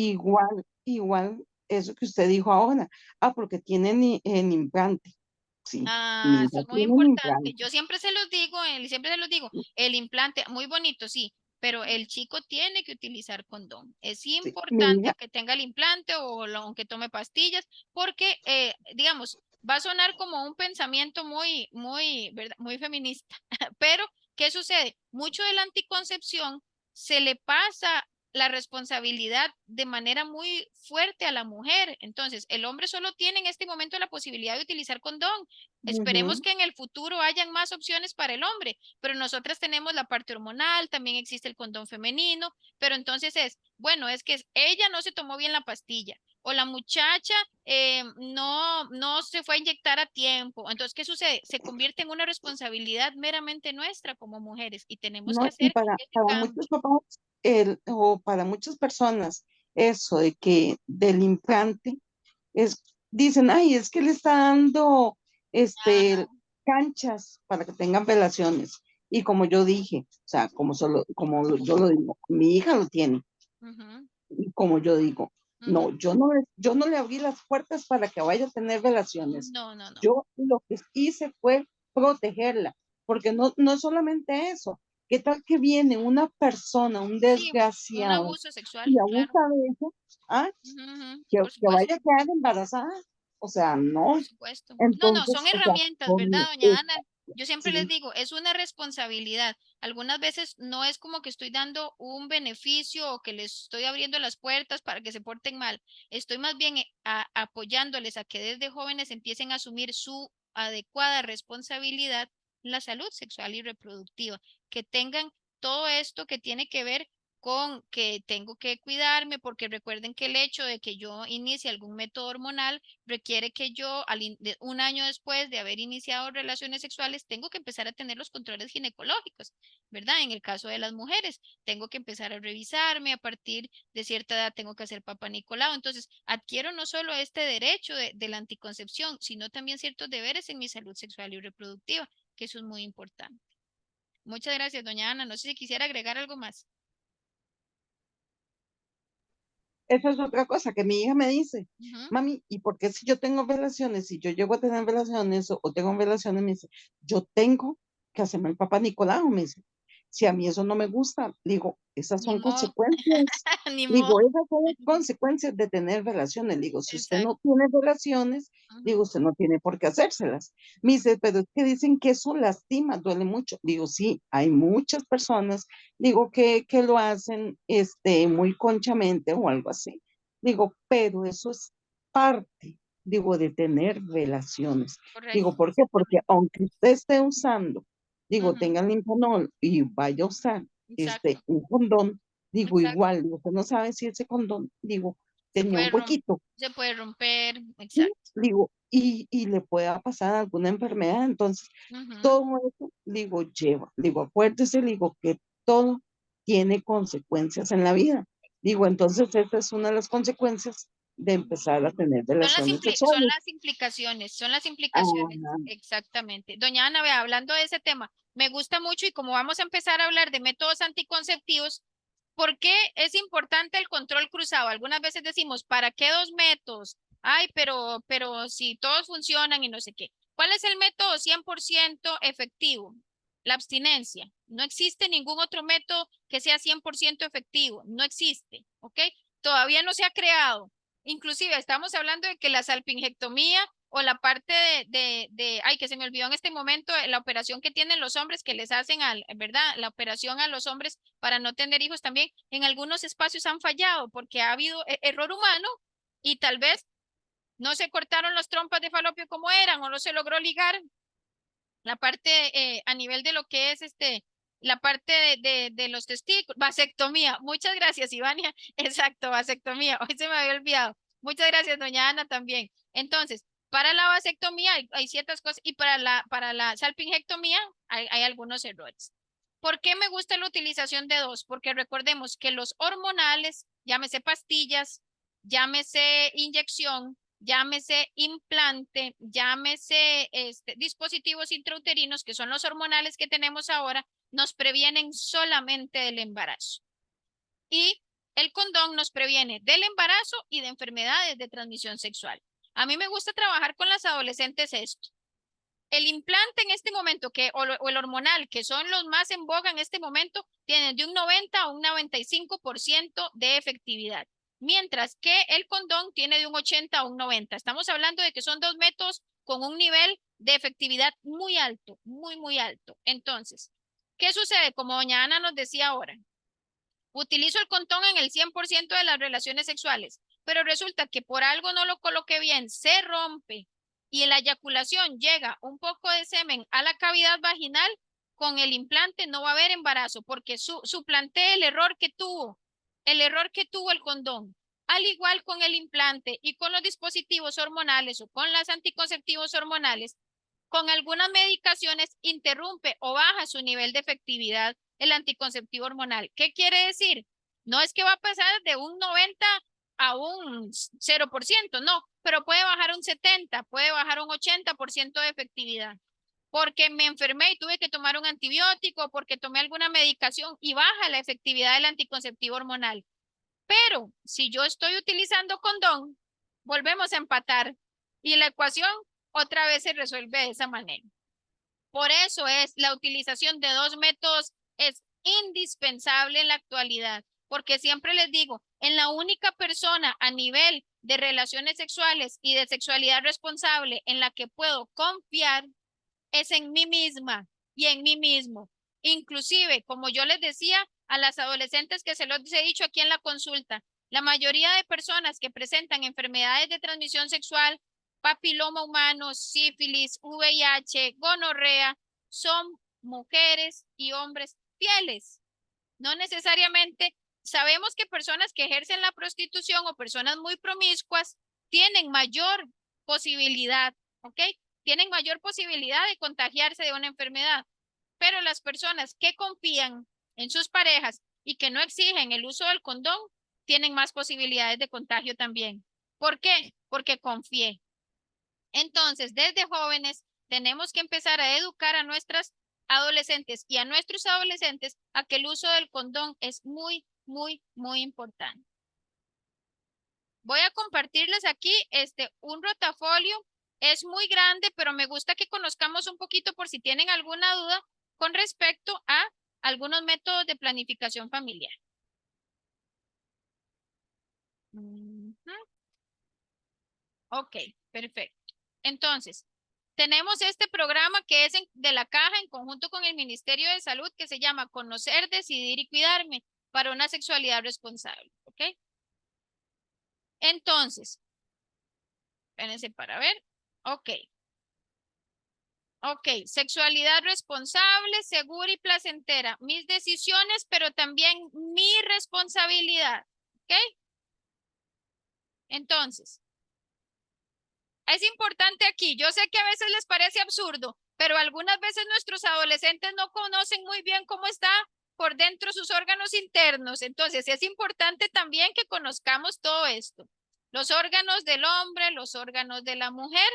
Igual eso que usted dijo ahora, porque tienen el implante, sí, mi Ah, hija esto es muy tiene un importante. implante, Yo siempre se los digo, siempre se los digo, el implante, muy bonito, sí, pero el chico tiene que utilizar condón. Es sí, mi importante hija, que tenga el implante o aunque tome pastillas, porque, digamos, va a sonar como un pensamiento ¿verdad? Muy feminista, pero ¿qué sucede? Mucho de la anticoncepción se le pasa la responsabilidad de manera muy fuerte a la mujer. Entonces, el hombre solo tiene en este momento la posibilidad de utilizar condón. Esperemos ujú, que en el futuro hayan más opciones para el hombre, pero nosotras tenemos la parte hormonal, también existe el condón femenino, pero entonces bueno, es que ella no se tomó bien la pastilla o la muchacha no se fue a inyectar a tiempo. Entonces, ¿qué sucede? Se convierte en una responsabilidad meramente nuestra como mujeres y tenemos ¿no? que Y hacer ese para muchos cambio. papás, o para muchas personas, eso de que del implante dicen, ay, es que le está dando Ah, canchas para que tengan relaciones. Y como yo dije, o sea, como yo lo digo, mi hija lo tiene. ujú, Y como yo digo, ujú. no, yo no le abrí las puertas para que vaya a tener relaciones. No, no, no. Yo lo que hice fue protegerla, porque no solamente eso. ¿Qué tal que viene una persona, un Sí, un desgraciado, abuso sexual, y claro. abusa de eso? ¿Ah? Ujú, ujú, por Que vaya supuesto. a quedar embarazada. O sea, no. Por supuesto. No, no, son Entonces, o sea, herramientas, ¿verdad, doña Ana? Yo siempre les sí, digo, es una responsabilidad. Algunas veces no es como que estoy dando un beneficio o que les estoy abriendo las puertas para que se porten mal. Estoy más bien apoyándoles a que desde jóvenes empiecen a asumir su adecuada responsabilidad en la salud sexual y reproductiva, que tengan todo esto que tiene que ver con que tengo que cuidarme, porque recuerden que el hecho de que yo inicie algún método hormonal requiere que yo, un año después de haber iniciado relaciones sexuales, tengo que empezar a tener los controles ginecológicos, ¿verdad? En el caso de las mujeres, tengo que empezar a revisarme, a partir de cierta edad tengo que hacer papá Nicolau. Entonces, adquiero no solo este derecho de la anticoncepción, sino también ciertos deberes en mi salud sexual y reproductiva, que eso es muy importante. Muchas gracias, doña Ana. No sé si quisiera agregar algo más. Esa es otra cosa que mi hija me dice, Ujú. mami, ¿y por qué si yo tengo relaciones, si yo llego a tener relaciones o tengo relaciones, me dice, yo tengo que hacerme el papá Nicolau, me dice, si a mí eso no me gusta, digo, esas Ni son modo, consecuencias, ni modo. digo, esas son las consecuencias de tener relaciones, digo, si usted Exacto. no tiene relaciones, Ujú. digo, usted no tiene por qué hacérselas. Me dice, pero es que dicen que eso lastima, duele mucho. Digo, sí, hay muchas personas digo que lo hacen muy conchamente o algo así. Digo, pero eso es parte, digo, de tener relaciones. Correcto. Digo, ¿por qué? Porque aunque usted esté usando, digo, Ujú. tenga el Limpanol y vaya a usar Exacto. un condón, digo, Exacto. igual, usted no sabe si ese condón, digo, tenía un huequito, Se puede romper. ¿sí? Exacto. Digo, y le pueda pasar alguna enfermedad. Entonces, Ujú. todo eso, digo, lleva, digo, acuérdese, digo, que todo tiene consecuencias en la vida. Digo, entonces esa es una de las consecuencias de empezar a tener relaciones Son sexuales. las implicaciones, son las implicaciones, Ah, exactamente. Doña Ana, vea, hablando de ese tema, me gusta mucho y como vamos a empezar a hablar de métodos anticonceptivos, ¿por qué es importante el control cruzado? Algunas veces decimos, ¿para qué dos métodos? Ay, pero si todos funcionan y no sé qué. ¿Cuál es el método 100% efectivo? La abstinencia. No existe ningún otro método que sea 100% efectivo. No existe, ¿ok? Todavía no se ha creado. Inclusive estamos hablando de que la salpingectomía o la parte ay, que se me olvidó en este momento, la operación que tienen los hombres que les hacen ¿verdad? La operación a los hombres para no tener hijos también, en algunos espacios han fallado porque ha habido error humano y tal vez no se cortaron las trompas de falopio como eran o no se logró ligar la parte a nivel de lo que es la parte de los testículos, vasectomía. Muchas gracias, Ivania. Exacto, vasectomía. Hoy se me había olvidado. Muchas gracias, doña Ana, también. Entonces, para la vasectomía hay ciertas cosas y para la salpingectomía hay algunos errores. ¿Por qué me gusta la utilización de dos? Porque recordemos que los hormonales, llámese pastillas, llámese inyección, llámese implante, llámese dispositivos intrauterinos, que son los hormonales que tenemos ahora, nos previenen solamente del embarazo. Y el condón nos previene del embarazo y de enfermedades de transmisión sexual. A mí me gusta trabajar con las adolescentes esto. El implante en este momento o el hormonal, que son los más en boga en este momento, tienen de un 90 a un 95% de efectividad, mientras que el condón tiene de un 80 a un 90. Estamos hablando de que son dos métodos con un nivel de efectividad muy alto, muy, muy alto. Entonces, ¿qué sucede? Como doña Ana nos decía ahora, utilizo el condón en el 100% de las relaciones sexuales, pero resulta que por algo no lo coloqué bien, se rompe y en la eyaculación llega un poco de semen a la cavidad vaginal, con el implante no va a haber embarazo porque suplanté el error que tuvo el condón. Al igual con el implante y con los dispositivos hormonales o con los anticonceptivos hormonales, con algunas medicaciones interrumpe o baja su nivel de efectividad el anticonceptivo hormonal. ¿Qué quiere decir? No es que va a pasar de un 90 a un 0%, no, pero puede bajar un 70, puede bajar un 80% de efectividad. Porque me enfermé y tuve que tomar un antibiótico, porque tomé alguna medicación y baja la efectividad del anticonceptivo hormonal. Pero si yo estoy utilizando condón, volvemos a empatar y la ecuación otra vez se resuelve de esa manera. Por eso es la utilización de dos métodos es indispensable en la actualidad, porque siempre les digo, en la única persona a nivel de relaciones sexuales y de sexualidad responsable en la que puedo confiar es en mí misma y en mí mismo. Inclusive, como yo les decía a las adolescentes que se los he dicho aquí en la consulta, la mayoría de personas que presentan enfermedades de transmisión sexual, papiloma humano, sífilis, VIH, gonorrea, son mujeres y hombres fieles. No necesariamente sabemos que personas que ejercen la prostitución o personas muy promiscuas tienen mayor posibilidad, ¿ok? Tienen mayor posibilidad de contagiarse de una enfermedad, pero las personas que confían en sus parejas y que no exigen el uso del condón tienen más posibilidades de contagio también. ¿Por qué? Porque confié. Entonces, desde jóvenes tenemos que empezar a educar a nuestras adolescentes y a nuestros adolescentes a que el uso del condón es muy, muy, muy importante. Voy a compartirles aquí un rotafolio. Es muy grande, pero me gusta que conozcamos un poquito por si tienen alguna duda con respecto a algunos métodos de planificación familiar. Ok, perfecto. Entonces, tenemos este programa que es de la Caja en conjunto con el Ministerio de Salud que se llama Conocer, Decidir y Cuidarme para una sexualidad responsable. ¿Ok? Entonces, espérense para ver. Ok. Ok, sexualidad responsable, segura y placentera. Mis decisiones, pero también mi responsabilidad. ¿Ok? Entonces, es importante aquí. Yo sé que a veces les parece absurdo, pero algunas veces nuestros adolescentes no conocen muy bien cómo está por dentro sus órganos internos. Entonces, es importante también que conozcamos todo esto. Los órganos del hombre, los órganos de la mujer,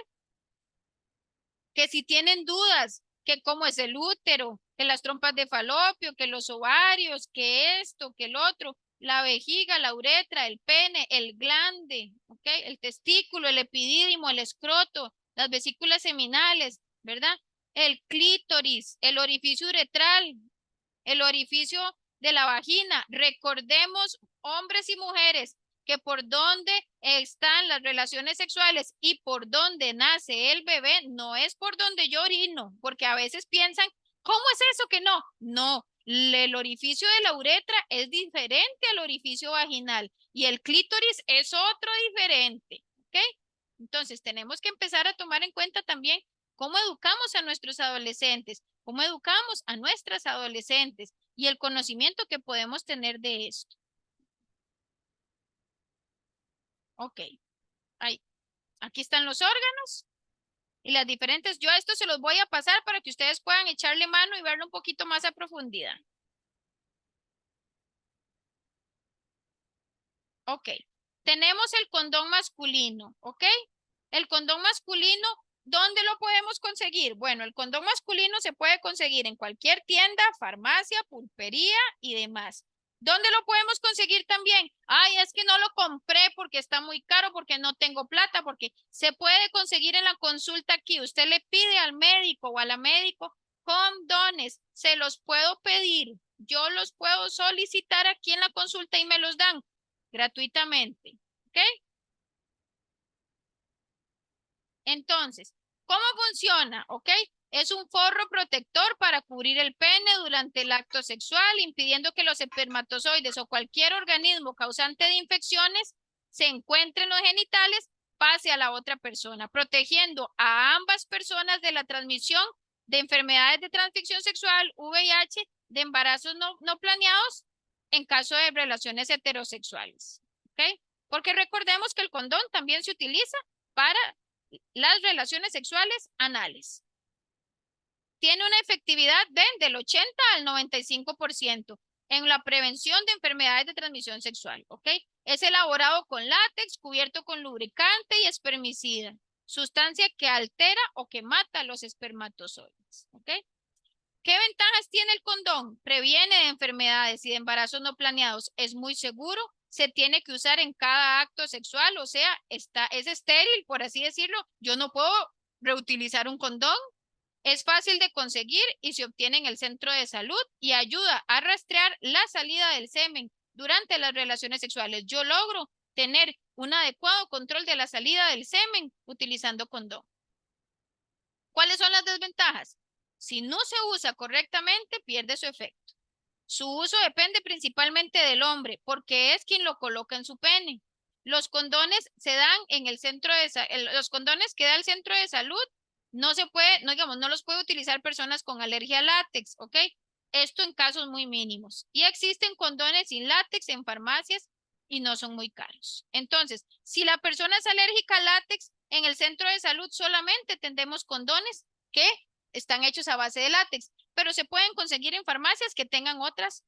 que si tienen dudas, que cómo es el útero, que las trompas de falopio, que los ovarios, que esto, que el otro, la vejiga, la uretra, el pene, el glande, ¿okay? El testículo, el epidídimo, el escroto, las vesículas seminales, ¿verdad? El clítoris, el orificio uretral, el orificio de la vagina. Recordemos, hombres y mujeres, que por donde están las relaciones sexuales y por donde nace el bebé no es por donde yo orino, porque a veces piensan, ¿cómo es eso que no? No, el orificio de la uretra es diferente al orificio vaginal y el clítoris es otro diferente, ¿ok? Entonces tenemos que empezar a tomar en cuenta también cómo educamos a nuestros adolescentes, cómo educamos a nuestras adolescentes y el conocimiento que podemos tener de esto. Ok, ahí. Aquí están los órganos y las diferentes. Yo a esto se los voy a pasar para que ustedes puedan echarle mano y verlo un poquito más a profundidad. Ok, tenemos el condón masculino, ¿ok? El condón masculino, ¿dónde lo podemos conseguir? Bueno, el condón masculino se puede conseguir en cualquier tienda, farmacia, pulpería y demás. ¿Dónde lo podemos conseguir también? Ay, es que no lo compré porque está muy caro, porque no tengo plata, porque se puede conseguir en la consulta aquí. Usted le pide al médico o a la médico condones, se los puedo pedir. Yo los puedo solicitar aquí en la consulta y me los dan gratuitamente. ¿Ok? Entonces, ¿cómo funciona? ¿Ok? Es un forro protector para cubrir el pene durante el acto sexual, impidiendo que los espermatozoides o cualquier organismo causante de infecciones se encuentre en los genitales, pase a la otra persona, protegiendo a ambas personas de la transmisión de enfermedades de transmisión sexual, VIH, de embarazos no planeados en caso de relaciones heterosexuales. ¿Ok? Porque recordemos que el condón también se utiliza para las relaciones sexuales anales. Tiene una efectividad del 80 al 95% en la prevención de enfermedades de transmisión sexual, ¿ok? Es elaborado con látex, cubierto con lubricante y espermicida, sustancia que altera o que mata los espermatozoides, ¿ok? ¿Qué ventajas tiene el condón? Previene de enfermedades y de embarazos no planeados, es muy seguro, se tiene que usar en cada acto sexual, o sea, es estéril, por así decirlo. Yo no puedo reutilizar un condón. Es fácil de conseguir y se obtiene en el centro de salud y ayuda a rastrear la salida del semen durante las relaciones sexuales. Yo logro tener un adecuado control de la salida del semen utilizando condón. ¿Cuáles son las desventajas? Si no se usa correctamente, pierde su efecto. Su uso depende principalmente del hombre, porque es quien lo coloca en su pene. Los condones se dan en el centro de los condones que da el centro de salud no se puede, no digamos, no los puede utilizar personas con alergia al látex, ¿ok? Esto en casos muy mínimos. Y existen condones sin látex en farmacias y no son muy caros. Entonces, si la persona es alérgica al látex, en el centro de salud solamente tendemos condones que están hechos a base de látex, pero se pueden conseguir en farmacias que tengan otras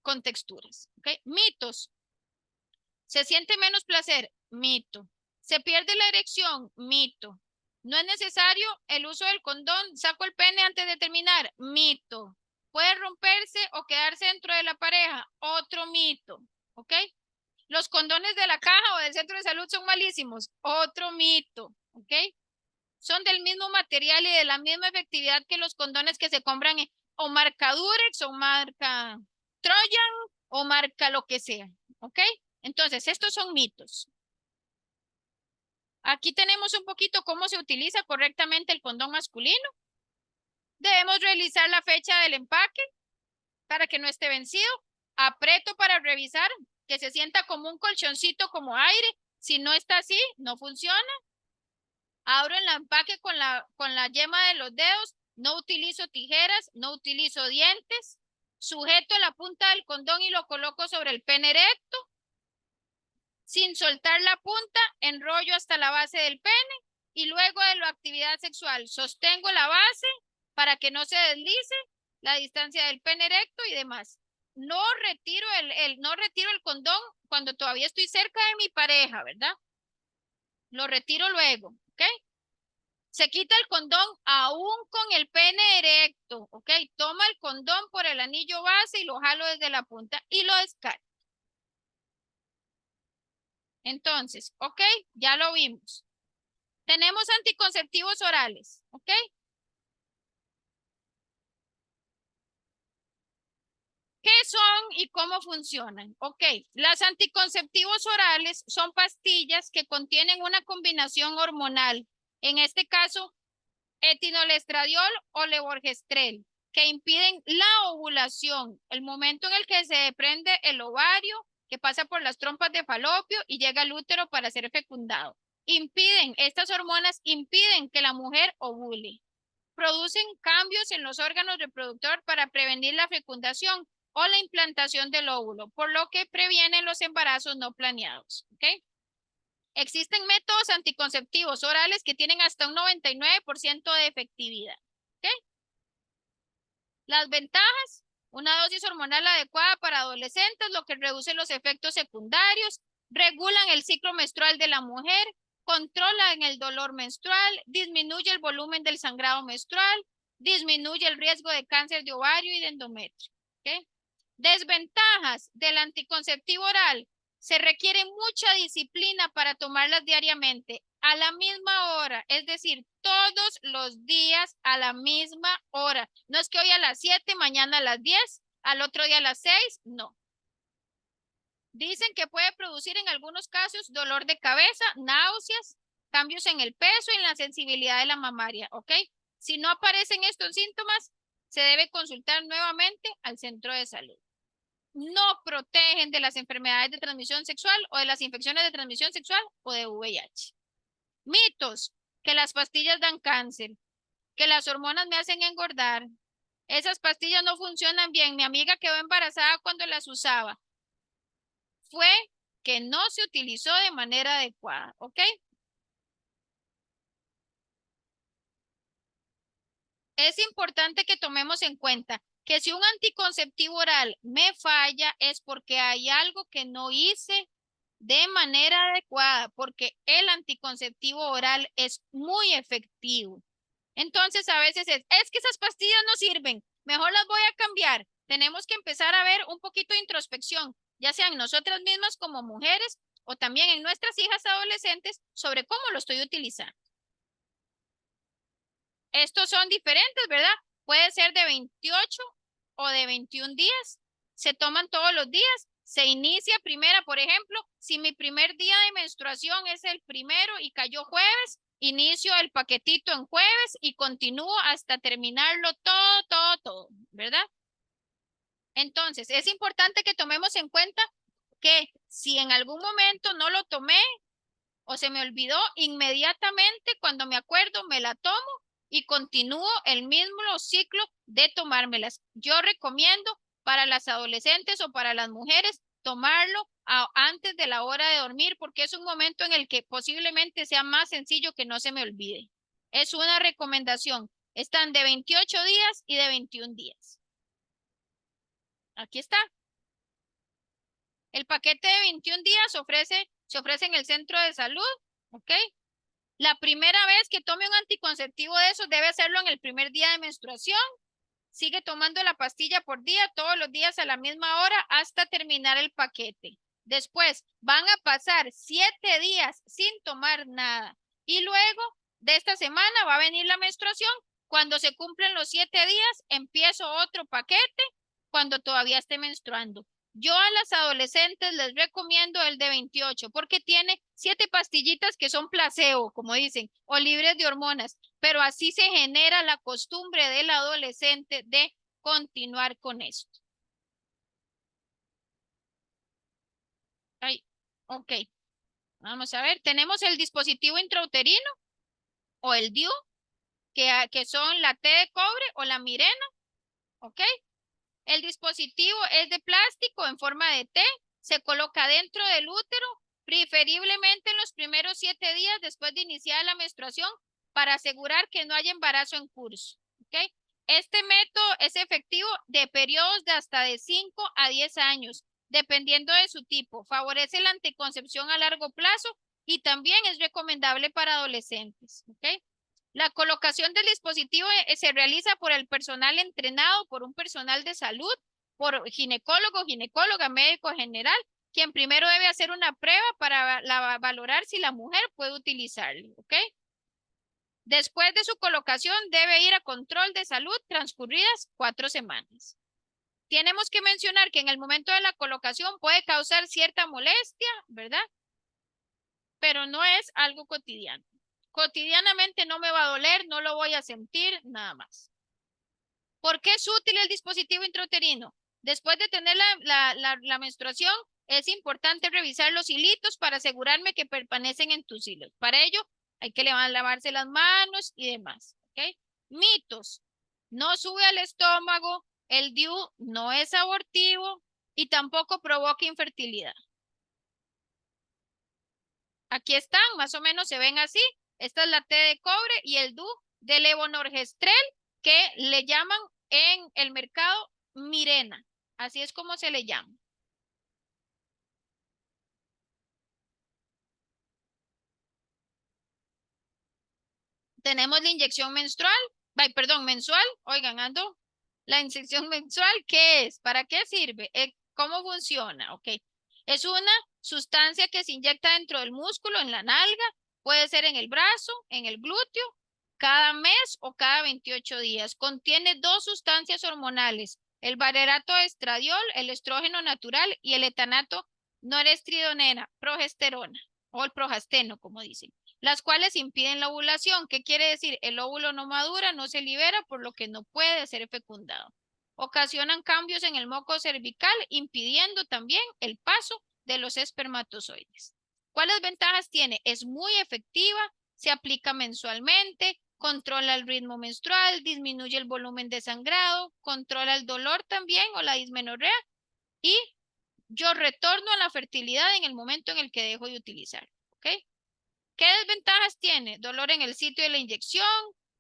con texturas. ¿Okay? Mitos. ¿Se siente menos placer? Mito. ¿Se pierde la erección? Mito. ¿No es necesario el uso del condón? ¿Saco el pene antes de terminar? Mito. ¿Puede romperse o quedarse dentro de la pareja? Otro mito. ¿Ok? ¿Los condones de la caja o del centro de salud son malísimos? Otro mito. ¿Ok? Son del mismo material y de la misma efectividad que los condones que se compran o marca Durex o marca Trojan o marca lo que sea. ¿Ok? Entonces, estos son mitos. Aquí tenemos un poquito cómo se utiliza correctamente el condón masculino. Debemos realizar la fecha del empaque para que no esté vencido. Aprieto para revisar que se sienta como un colchoncito, como aire. Si no está así, no funciona. Abro el empaque con la yema de los dedos. No utilizo tijeras, no utilizo dientes. Sujeto la punta del condón y lo coloco sobre el pene erecto. Sin soltar la punta, enrollo hasta la base del pene y luego de la actividad sexual sostengo la base para que no se deslice, la distancia del pene erecto y demás. No retiro el condón cuando todavía estoy cerca de mi pareja, ¿verdad? Lo retiro luego, ¿ok? Se quita el condón aún con el pene erecto, ¿ok? Toma el condón por el anillo base y lo jalo desde la punta y lo descargo. Entonces, ¿ok? Ya lo vimos. Tenemos anticonceptivos orales, ¿ok? ¿Qué son y cómo funcionan? Ok, las anticonceptivos orales son pastillas que contienen una combinación hormonal, en este caso, etinolestradiol o levorgestrel, que impiden la ovulación, el momento en el que se desprende el ovario, que pasa por las trompas de falopio y llega al útero para ser fecundado. Estas hormonas impiden que la mujer ovule. Producen cambios en los órganos reproductores para prevenir la fecundación o la implantación del óvulo, por lo que previenen los embarazos no planeados. ¿Okay? Existen métodos anticonceptivos orales que tienen hasta un 99% de efectividad. ¿Okay? Las ventajas, una dosis hormonal adecuada para adolescentes, lo que reduce los efectos secundarios, regulan el ciclo menstrual de la mujer, controlan el dolor menstrual, disminuye el volumen del sangrado menstrual, disminuye el riesgo de cáncer de ovario y de endometrio. ¿Okay? Desventajas del anticonceptivo oral. Se requiere mucha disciplina para tomarlas diariamente a la misma hora, es decir, todos los días a la misma hora. No es que hoy a las 7, mañana a las 10, al otro día a las 6, no. Dicen que puede producir en algunos casos dolor de cabeza, náuseas, cambios en el peso y en la sensibilidad de la mamaria, ¿ok? Si no aparecen estos síntomas, se debe consultar nuevamente al centro de salud. No protegen de las enfermedades de transmisión sexual o de las infecciones de transmisión sexual o de VIH. Mitos, que las pastillas dan cáncer, que las hormonas me hacen engordar. Esas pastillas no funcionan bien. Mi amiga quedó embarazada cuando las usaba. Fue que no se utilizó de manera adecuada, ¿ok? Es importante que tomemos en cuenta que si un anticonceptivo oral me falla es porque hay algo que no hice de manera adecuada, porque el anticonceptivo oral es muy efectivo. Entonces a veces es que esas pastillas no sirven, mejor las voy a cambiar. Tenemos que empezar a ver un poquito de introspección, ya sean nosotras mismas como mujeres o también en nuestras hijas adolescentes sobre cómo lo estoy utilizando. Estos son diferentes, ¿verdad? Puede ser de 28 o de 21 días. Se toman todos los días. Se inicia primera, por ejemplo, si mi primer día de menstruación es el primero y cayó jueves, inicio el paquetito en jueves y continúo hasta terminarlo todo, ¿verdad? Entonces, es importante que tomemos en cuenta que si en algún momento no lo tomé o se me olvidó, inmediatamente cuando me acuerdo me la tomo y continúo el mismo ciclo de tomármelas. Yo recomiendo para las adolescentes o para las mujeres tomarlo antes de la hora de dormir porque es un momento en el que posiblemente sea más sencillo que no se me olvide. Es una recomendación. Están de 28 días y de 21 días. Aquí está. El paquete de 21 días se ofrece en el centro de salud, ¿ok? La primera vez que tome un anticonceptivo de esos debe hacerlo en el primer día de menstruación. Sigue tomando la pastilla por día, todos los días a la misma hora hasta terminar el paquete. Después van a pasar 7 días sin tomar nada. Y luego de esta semana va a venir la menstruación. Cuando se cumplen los 7 días, empiezo otro paquete cuando todavía esté menstruando. Yo a las adolescentes les recomiendo el de 28 porque tiene 7 pastillitas que son placebo, como dicen, o libres de hormonas, pero así se genera la costumbre del adolescente de continuar con esto. Ay, ok. Vamos a ver, tenemos el dispositivo intrauterino o el DIU, que son la T de cobre o la Mirena, ok. El dispositivo es de plástico en forma de T, se coloca dentro del útero, preferiblemente en los primeros 7 días después de iniciar la menstruación para asegurar que no haya embarazo en curso. ¿Okay? Este método es efectivo de periodos de hasta de 5 a 10 años, dependiendo de su tipo. Favorece la anticoncepción a largo plazo y también es recomendable para adolescentes. ¿Okay? La colocación del dispositivo se realiza por el personal entrenado, por un personal de salud, por ginecólogo, ginecóloga, médico general, quien primero debe hacer una prueba para valorar si la mujer puede utilizarlo, ¿ok? Después de su colocación debe ir a control de salud transcurridas 4 semanas. Tenemos que mencionar que en el momento de la colocación puede causar cierta molestia, ¿verdad? Pero no es algo cotidiano. Cotidianamente no me va a doler, no lo voy a sentir, nada más. ¿Por qué es útil el dispositivo intrauterino? Después de tener la menstruación, es importante revisar los hilitos para asegurarme que permanecen en tus hilos. Para ello, hay que lavarse las manos y demás. ¿Okay? Mitos. No sube al estómago, el DIU no es abortivo y tampoco provoca infertilidad. Aquí están, más o menos se ven así. Esta es la T de cobre y el DIU de levonorgestrel que le llaman en el mercado Mirena. Así es como se le llama. Tenemos la inyección menstrual, mensual. Oigan, ando. La inyección mensual, ¿qué es? ¿Para qué sirve? ¿Cómo funciona? Ok. Es una sustancia que se inyecta dentro del músculo, en la nalga, puede ser en el brazo, en el glúteo, cada mes o cada 28 días. Contiene 2 sustancias hormonales, el valerato de estradiol, el estrógeno natural y el etanato norestridonena, progesterona o el progesteno, como dicen, las cuales impiden la ovulación. ¿Qué quiere decir? El óvulo no madura, no se libera, por lo que no puede ser fecundado. Ocasionan cambios en el moco cervical, impidiendo también el paso de los espermatozoides. ¿Cuáles ventajas tiene? Es muy efectiva, se aplica mensualmente, controla el ritmo menstrual, disminuye el volumen de sangrado, controla el dolor también o la dismenorrea y yo retorno a la fertilidad en el momento en el que dejo de utilizar. ¿Ok? ¿Qué desventajas tiene? Dolor en el sitio de la inyección,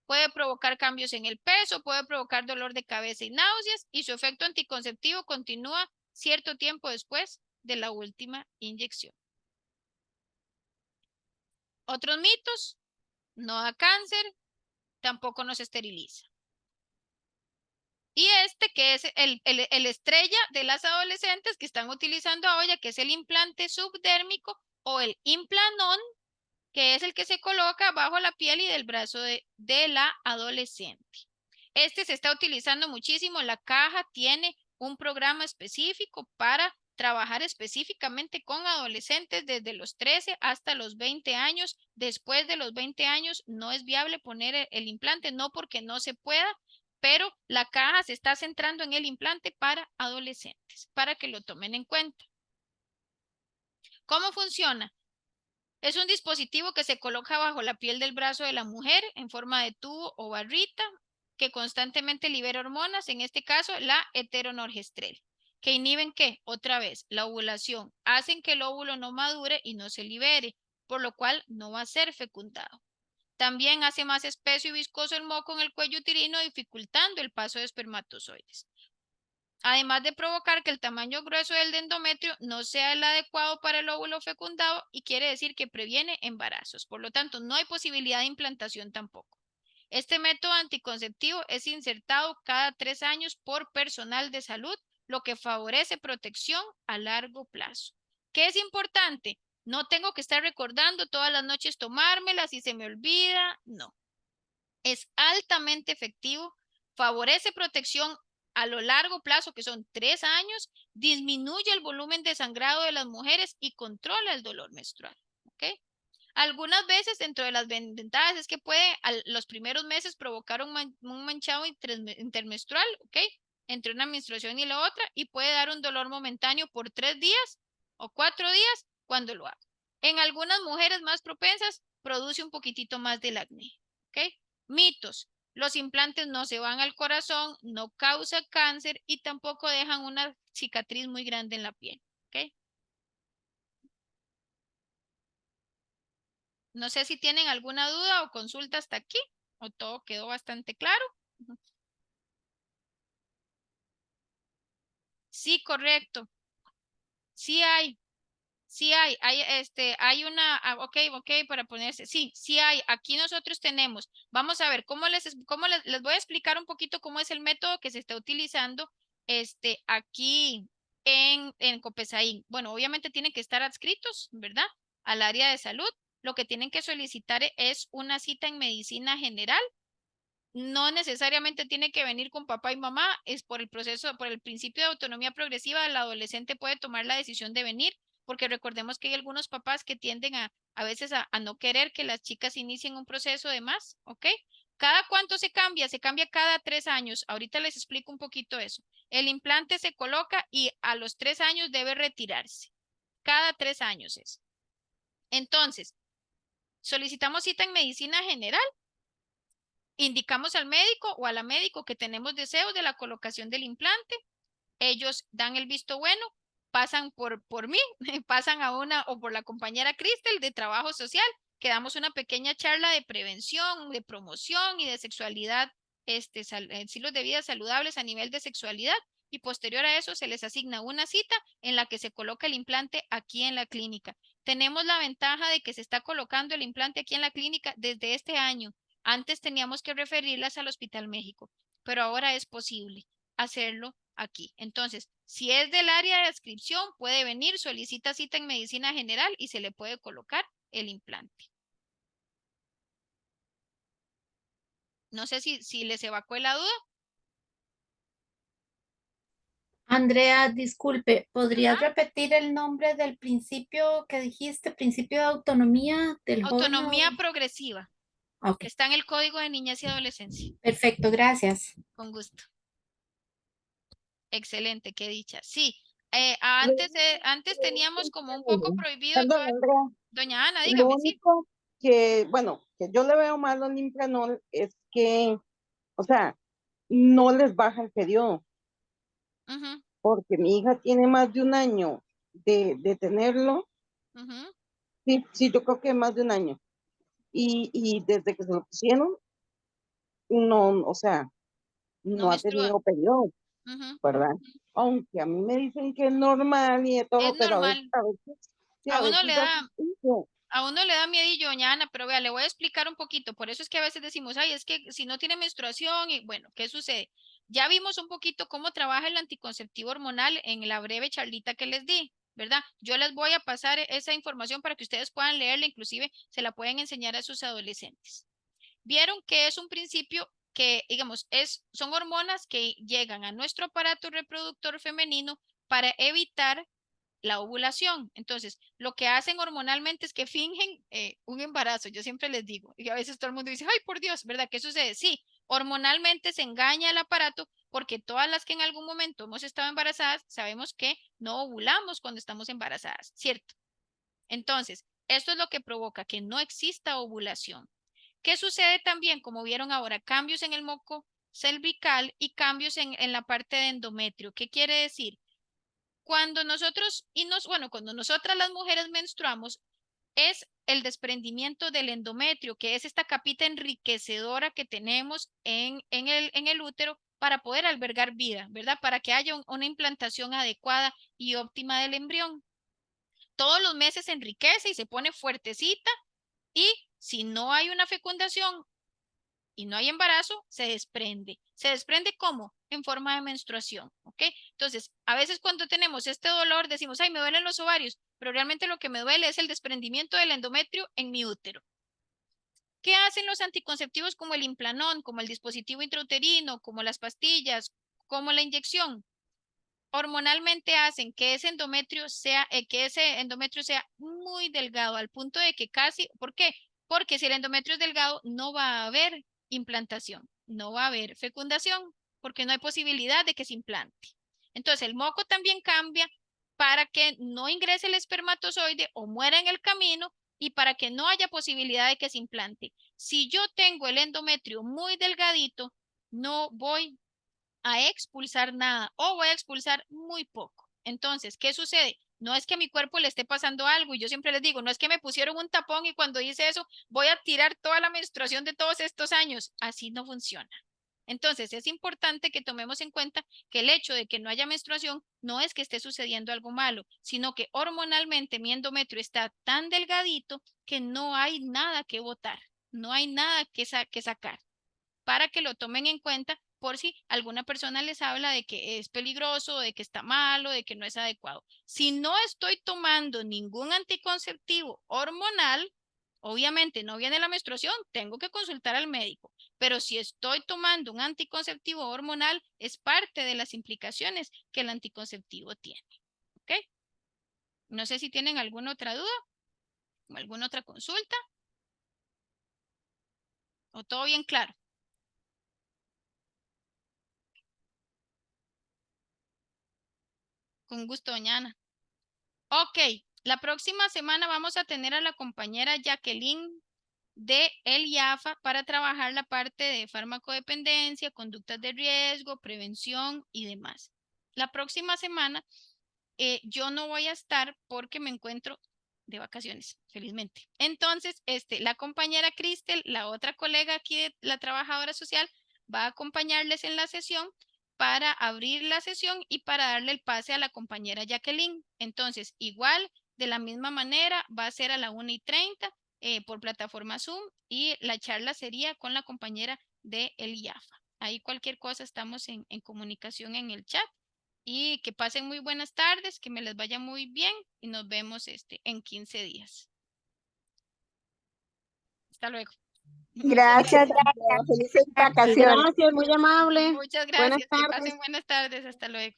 puede provocar cambios en el peso, puede provocar dolor de cabeza y náuseas y su efecto anticonceptivo continúa cierto tiempo después de la última inyección. Otros mitos, no da cáncer, tampoco nos esteriliza. Y este que es el estrella de las adolescentes que están utilizando ahora, que es el implante subdérmico o el Implanon, que es el que se coloca bajo la piel y del brazo de la adolescente. Este se está utilizando muchísimo. La caja tiene un programa específico para trabajar específicamente con adolescentes desde los 13 hasta los 20 años. Después de los 20 años no es viable poner el implante, no porque no se pueda, pero la caja se está centrando en el implante para adolescentes, para que lo tomen en cuenta. ¿Cómo funciona? Es un dispositivo que se coloca bajo la piel del brazo de la mujer en forma de tubo o barrita que constantemente libera hormonas, en este caso la heteronorgestrel, que inhiben ¿qué? Otra vez, la ovulación, hacen que el óvulo no madure y no se libere, por lo cual no va a ser fecundado. También hace más espeso y viscoso el moco en el cuello uterino, dificultando el paso de espermatozoides. Además de provocar que el tamaño grueso del endometrio no sea el adecuado para el óvulo fecundado y quiere decir que previene embarazos. Por lo tanto, no hay posibilidad de implantación tampoco. Este método anticonceptivo es insertado cada 3 años por personal de salud, lo que favorece protección a largo plazo. ¿Qué es importante? No tengo que estar recordando todas las noches tomármela si se me olvida. No. Es altamente efectivo, favorece protección a lo largo plazo, que son 3 años, disminuye el volumen de sangrado de las mujeres y controla el dolor menstrual. ¿Ok? Algunas veces, dentro de las ventajas, es que puede los primeros meses provocar un manchado intermenstrual, ¿ok? Entre una menstruación y la otra, y puede dar un dolor momentáneo por 3 días o 4 días cuando lo haga. En algunas mujeres más propensas, produce un poquitito más del acné, ¿ok? Mitos. Los implantes no se van al corazón, no causa cáncer y tampoco dejan una cicatriz muy grande en la piel, ¿ok? No sé si tienen alguna duda o consulta hasta aquí, o todo quedó bastante claro. Sí, correcto. Sí hay. Hay una, ok, para ponerse, sí hay, aquí nosotros tenemos, vamos a ver, les voy a explicar un poquito cómo es el método que se está utilizando, aquí en Copesaín. Bueno, obviamente tienen que estar adscritos, ¿verdad? Al área de salud. Lo que tienen que solicitar es una cita en medicina general. No necesariamente tiene que venir con papá y mamá, es por el proceso, por el principio de autonomía progresiva, el adolescente puede tomar la decisión de venir, porque recordemos que hay algunos papás que tienden a veces a no querer que las chicas inicien un proceso de más, ¿ok? ¿Cada cuánto se cambia? Se cambia cada 3 años. Ahorita les explico un poquito eso. El implante se coloca y a los 3 años debe retirarse. Cada 3 años es. Entonces, solicitamos cita en medicina general. Indicamos al médico o a la médico que tenemos deseos de la colocación del implante. Ellos dan el visto bueno, pasan por mí, pasan a una o por la compañera Cristel de trabajo social, que damos una pequeña charla de prevención, de promoción y de sexualidad, estilos de vida saludables a nivel de sexualidad. Y posterior a eso se les asigna una cita en la que se coloca el implante aquí en la clínica. Tenemos la ventaja de que se está colocando el implante aquí en la clínica desde este año. Antes teníamos que referirlas al Hospital México, pero ahora es posible hacerlo aquí. Entonces, si es del área de adscripción, puede venir, solicita cita en medicina general y se le puede colocar el implante. No sé si les evacué la duda. Andrea, disculpe, ¿podrías repetir el nombre del principio que dijiste? Principio de autonomía del joven. Autonomía progresiva. Ok, Está en el Código de Niñez y Adolescencia. perfecto, gracias. Con gusto. Excelente, qué dicha. Sí, antes teníamos como un poco prohibido. Perdón, Andrea, Doña Ana, lo dígame, sí. único que, bueno, que yo le veo malo al Impranol es que, o sea, no les baja el periodo, Ujú, porque mi hija tiene más de un año de tenerlo, ujú. sí, yo creo que más de un año, y desde que se lo pusieron, no, o sea, No no ha menstrua. tenido periodo, Ujú. ¿verdad? Aunque a mí me dicen que es normal y de Es todo, pero normal. sí, A a uno veces le da da, sustillo. A uno le da miedillo, doña Ana, pero vea, le voy a explicar un poquito. Por eso es que a veces decimos, ay, es que si no tiene menstruación, y bueno, ¿qué sucede? Ya vimos un poquito cómo trabaja el anticonceptivo hormonal en la breve charlita que les di, ¿verdad? Yo les voy a pasar esa información para que ustedes puedan leerla, inclusive se la pueden enseñar a sus adolescentes. Vieron que es un principio que, digamos, son hormonas que llegan a nuestro aparato reproductor femenino para evitar la ovulación. Entonces, lo que hacen hormonalmente es que fingen un embarazo. Yo siempre les digo, y a veces todo el mundo dice, ay, por Dios, ¿verdad? ¿Qué sucede? Sí, hormonalmente se engaña el aparato porque todas las que en algún momento hemos estado embarazadas, sabemos que no ovulamos cuando estamos embarazadas, ¿cierto? Entonces, Esto es lo que provoca que no exista ovulación. ¿Qué sucede también? Como vieron ahora, cambios en el moco cervical y cambios en la parte de endometrio. ¿Qué quiere decir? Cuando nosotros, cuando nosotras las mujeres menstruamos, es el desprendimiento del endometrio, que es esta capita enriquecedora que tenemos en el útero para poder albergar vida, ¿verdad? Para que haya una implantación adecuada y óptima del embrión. Todos los meses se enriquece y se pone fuertecita, y si no hay una fecundación y no hay embarazo, se desprende. ¿Se desprende cómo? En forma de menstruación, ¿ok? Entonces, a veces cuando tenemos este dolor decimos, ay, me duelen los ovarios, pero realmente lo que me duele es el desprendimiento del endometrio en mi útero. ¿Qué hacen los anticonceptivos como el Implanón, como el dispositivo intrauterino, como las pastillas, como la inyección? Hormonalmente hacen que ese endometrio sea muy delgado, al punto de que casi, ¿por qué? Porque si el endometrio es delgado, no va a haber implantación, no va a haber fecundación, porque no hay posibilidad de que se implante. Entonces, el moco también cambia para que no ingrese el espermatozoide o muera en el camino, y para que no haya posibilidad de que se implante. Si yo tengo el endometrio muy delgadito, no voy a expulsar nada o voy a expulsar muy poco. Entonces, ¿qué sucede? No es que a mi cuerpo le esté pasando algo, y yo siempre les digo, no es que me pusieron un tapón y cuando hice eso voy a tirar toda la menstruación de todos estos años. Así no funciona. Entonces, es importante que tomemos en cuenta que el hecho de que no haya menstruación no es que esté sucediendo algo malo, sino que hormonalmente mi endometrio está tan delgadito que no hay nada que botar, no hay nada que sacar, para que lo tomen en cuenta por si alguna persona les habla de que es peligroso, de que está malo, de que no es adecuado. Si no estoy tomando ningún anticonceptivo hormonal, obviamente no viene la menstruación, tengo que consultar al médico. Pero si estoy tomando un anticonceptivo hormonal, es parte de las implicaciones que el anticonceptivo tiene. ¿Ok? No sé si tienen alguna otra duda o alguna otra consulta. ¿O todo bien claro? Con gusto, doña Ana. Ok, la próxima semana vamos a tener a la compañera Jacqueline de el IAFA para trabajar la parte de farmacodependencia, conductas de riesgo, prevención y demás. La próxima semana yo no voy a estar porque me encuentro de vacaciones, felizmente. Entonces, la compañera Cristel, la otra colega aquí de la trabajadora social, va a acompañarles en la sesión para abrir la sesión y para darle el pase a la compañera Jacqueline. Entonces, igual, de la misma manera, va a ser a la 1:30 por plataforma Zoom, y la charla sería con la compañera de el IAFA. Ahí cualquier cosa estamos en comunicación en el chat. Y que pasen muy buenas tardes, que me les vaya muy bien y nos vemos en 15 días. Hasta luego. Gracias, Dalia. Felices vacaciones. Gracias, muy amable. Muchas Buenas gracias. Que tardes. pasen buenas tardes. Hasta luego.